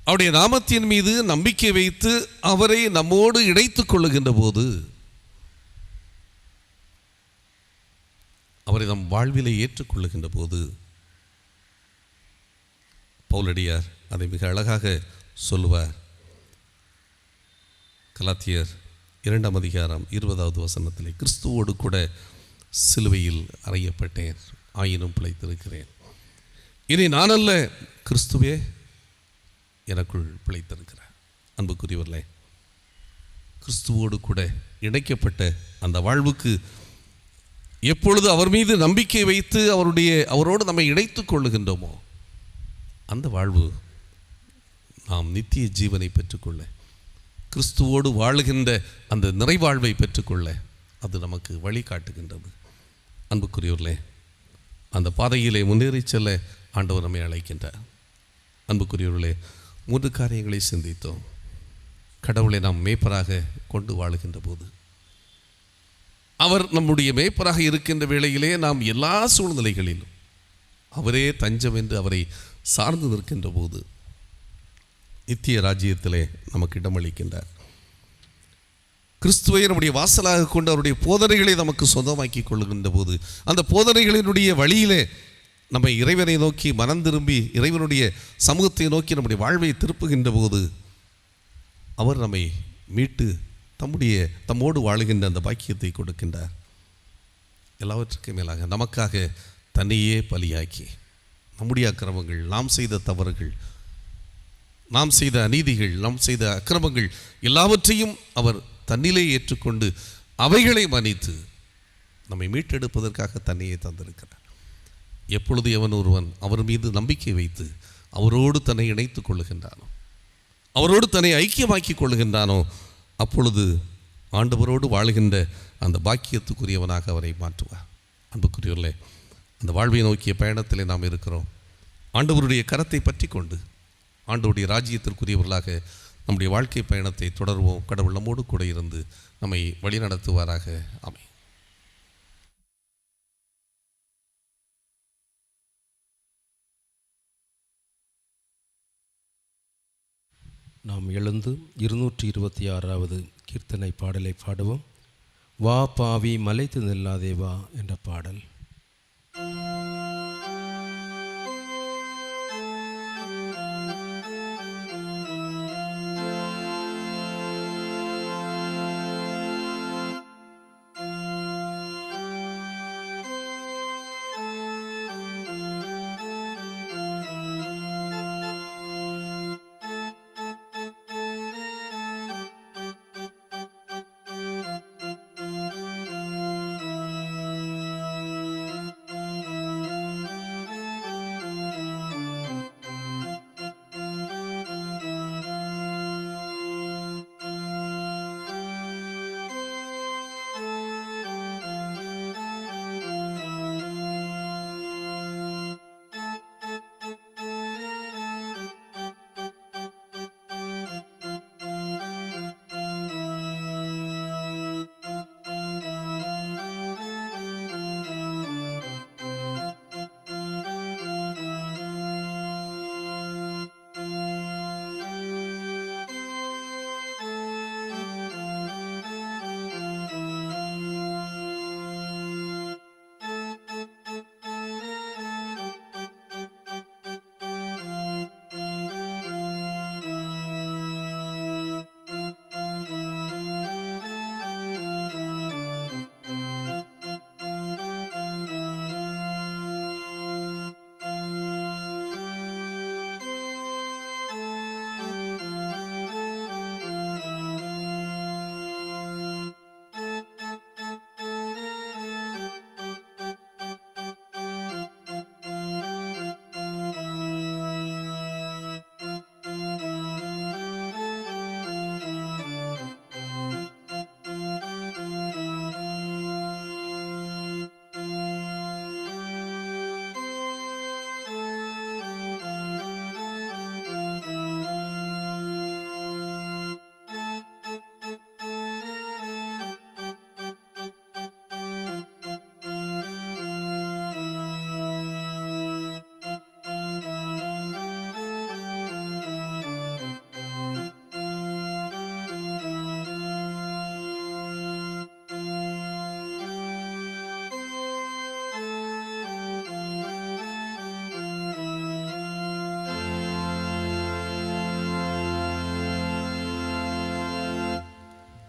அவருடைய நாமத்தின் மீது நம்பிக்கை வைத்து அவரை நம்மோடு இணைத்துக் கொள்ளுகின்ற போது, அவரை நம் வாழ்விலே ஏற்றுக்கொள்ளுகின்ற போது, பவுலடியார் அதை மிக அழகாக சொல்லுவார். கலாத்தியர் 2ஆம் அதிகாரம் 20வது வசனத்திலே, கிறிஸ்துவோடு கூட சிலுவையில் அறையப்பட்டேன், ஆயினும் பிழைத்திருக்கிறேன். இனி நான் அல்ல, கிறிஸ்துவே எனக்குள் பிழைத்திருக்கிறார். அன்புக்குரியவர்களே, கிறிஸ்துவோடு கூட இணைக்கப்பட்ட அந்த வாழ்வுக்கு எப்பொழுது அவர் மீது நம்பிக்கை வைத்து அவரோடு நம்மை இணைத்துக் கொள்ளுகின்றோமோ அந்த வாழ்வு நாம் நித்திய ஜீவனை பெற்றுக்கொள்ள, கிறிஸ்துவோடு வாழுகின்ற அந்த நிறைவாழ்வை பெற்றுக்கொள்ள அது நமக்கு வழிகாட்டுகின்றது. அன்புக்குரியவர்களே, அந்த பாதையிலே முன்னேறி செல்ல ஆண்டவர் நம்மை அழைக்கின்றார். அன்புக்குரியவர்களே, 3 காரியங்களை சிந்தித்தோம். கடவுளை நாம் மேய்ப்பராக கொண்டு வாழுகின்ற போது, அவர் நம்முடைய மேய்ப்பராக இருக்கின்ற வேளையிலே நாம் எல்லா சூழ்நிலைகளிலும் அவரே தஞ்சம் என்று அவரை சார்ந்து நிற்கின்ற போது நித்திய ராஜ்யத்திலே நமக்கு இடமளிக்கின்றார். கிறிஸ்துவை நம்முடைய வாசலாக கொண்டு அவருடைய போதனைகளை நமக்கு சொந்தமாக்கி கொள்ளுகின்ற போது, அந்த போதனைகளினுடைய வழியிலே நம்மை இறைவனை நோக்கி மனம் திரும்பி இறைவனுடைய சமூகத்தை நோக்கி நம்முடைய வாழ்வை திருப்புகின்ற போது அவர் நம்மை மீட்டு தம்மோடு வாழுகின்ற அந்த பாக்கியத்தை கொடுக்கின்றார். எல்லாவற்றுக்கும் மேலாக நமக்காக தன்னையே பலியாக்கி நம்முடைய அக்கிரமங்கள், நாம் செய்த தவறுகள், நாம் செய்த அநீதிகள், நாம் செய்த அக்கிரமங்கள் எல்லாவற்றையும் அவர் தன்னிலே ஏற்றுக்கொண்டு அவைகளை மன்னித்து நம்மை மீட்டெடுப்பதற்காக தன்னையே தந்திருக்கிறார். எப்பொழுது எவன் ஒருவன் அவர் மீது நம்பிக்கை வைத்து அவரோடு தன்னை இணைத்துக் கொள்ளுகின்றானோ, அவரோடு தன்னை ஐக்கியமாக்கி கொள்ளுகின்றானோ, அப்பொழுது ஆண்டவரோடு வாழுகின்ற அந்த பாக்கியத்துக்குரியவனாக அவரை மாற்றுவார். அன்புக்குரியவர்களே, அந்த வாழ்வை நோக்கிய பயணத்தில் நாம் இருக்கிறோம். ஆண்டவருடைய கரத்தை பற்றி கொண்டு ஆண்டவருடைய ராஜ்யத்திற்குரியவர்களாக நம்முடைய வாழ்க்கை பயணத்தை தொடர்வோம். கடவுள் நம்மோடு கூட இருந்து நம்மை வழிநடத்துவாராக. ஆமென். நாம் எழுந்து 226வது கீர்த்தனை பாடலை பாடுவோம். வா பாவி மலைத்து நில்லாதே வா என்ற பாடல்.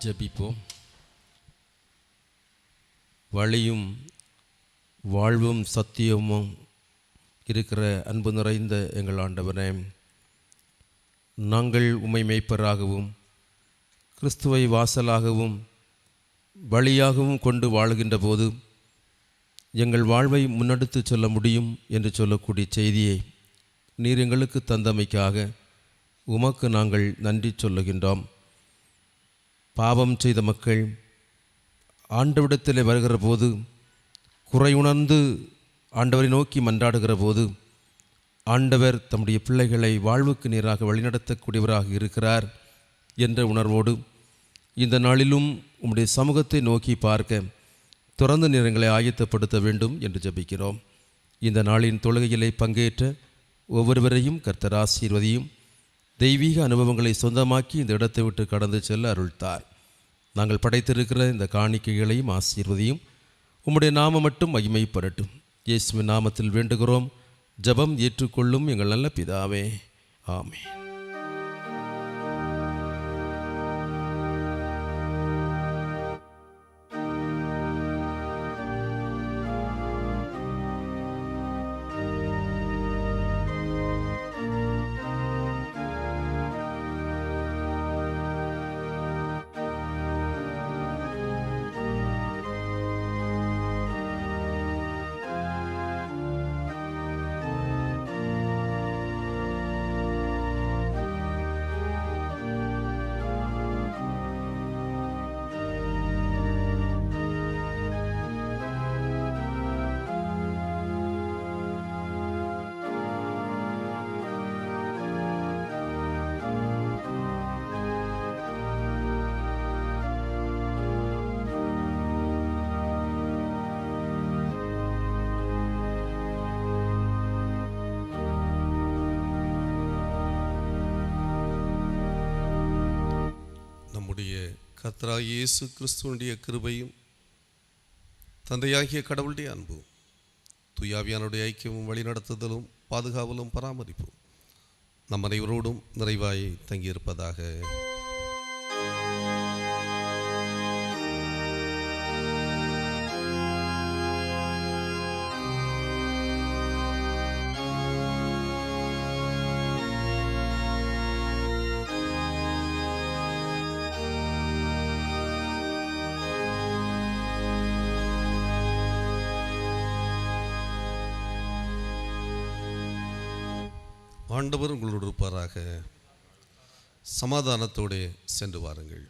ஜெபிப்போம். வழியும் வாழ்வும் சத்தியமும் இருக்கிற அன்பு நிறைந்த எங்கள் ஆண்டவனே, நாங்கள் உம்மை மேய்ப்பராகவும் கிறிஸ்துவை வாசலாகவும் வழியாகவும் கொண்டு வாழுகின்ற போது எங்கள் வாழ்வை முன்னெடுத்து செல்ல முடியும் என்று சொல்லக்கூடிய செய்தியை நீர் எங்களுக்கு தந்தமைக்காக உமக்கு நாங்கள் நன்றி சொல்லுகின்றோம். பாவம் செய்த மக்கள் ஆண்டவரிடத்தில் வருகிற போது, குறையுணர்ந்து ஆண்டவரை நோக்கி மன்றாடுகிற போது, ஆண்டவர் தம்முடைய பிள்ளைகளை வாழ்வுக்கு நேராக வழிநடத்தக்கூடியவராக இருக்கிறார் என்ற உணர்வோடு இந்த நாளிலும் உம்முடைய சமூகத்தை நோக்கி பார்க்க திறந்த நேரங்களை ஆயத்தப்படுத்த வேண்டும் என்று ஜெபிக்கிறோம். இந்த நாளின் தொழுகையிலே பங்கேற்ற ஒவ்வொருவரையும் கர்த்தர் ஆசீர்வதியும். தெய்வீக அனுபவங்களை சொந்தமாக்கி இந்த இடத்தை விட்டு கடந்து செல்ல அருள்தார். நாங்கள் படைத்திருக்கிற இந்த காணிக்கைகளையும் ஆசீர்வதியும். உம்முடைய நாமம் மட்டும் மகிமைப்படட்டும். இயேசுவின் நாமத்தில் வேண்டுகிறோம். ஜெபம் ஏற்றுக்கொள்ளும் எங்கள் நல்ல பிதாவே, ஆமென். கர்த்தராகிய இயேசு கிறிஸ்துவனுடைய கிருபையும் தந்தையாகிய கடவுளுடைய அன்பும் தூயாவியானுடைய ஐக்கியமும் வழிநடத்துதலும் பாதுகாவலும் பராமரிப்பும் நம் அனைவரோடும் நிறைவாய் தங்கியிருப்பதாக. ஆண்டவர் உங்களோடு இருப்பாராக. சமாதானத்தோடு சென்று வாருங்கள்.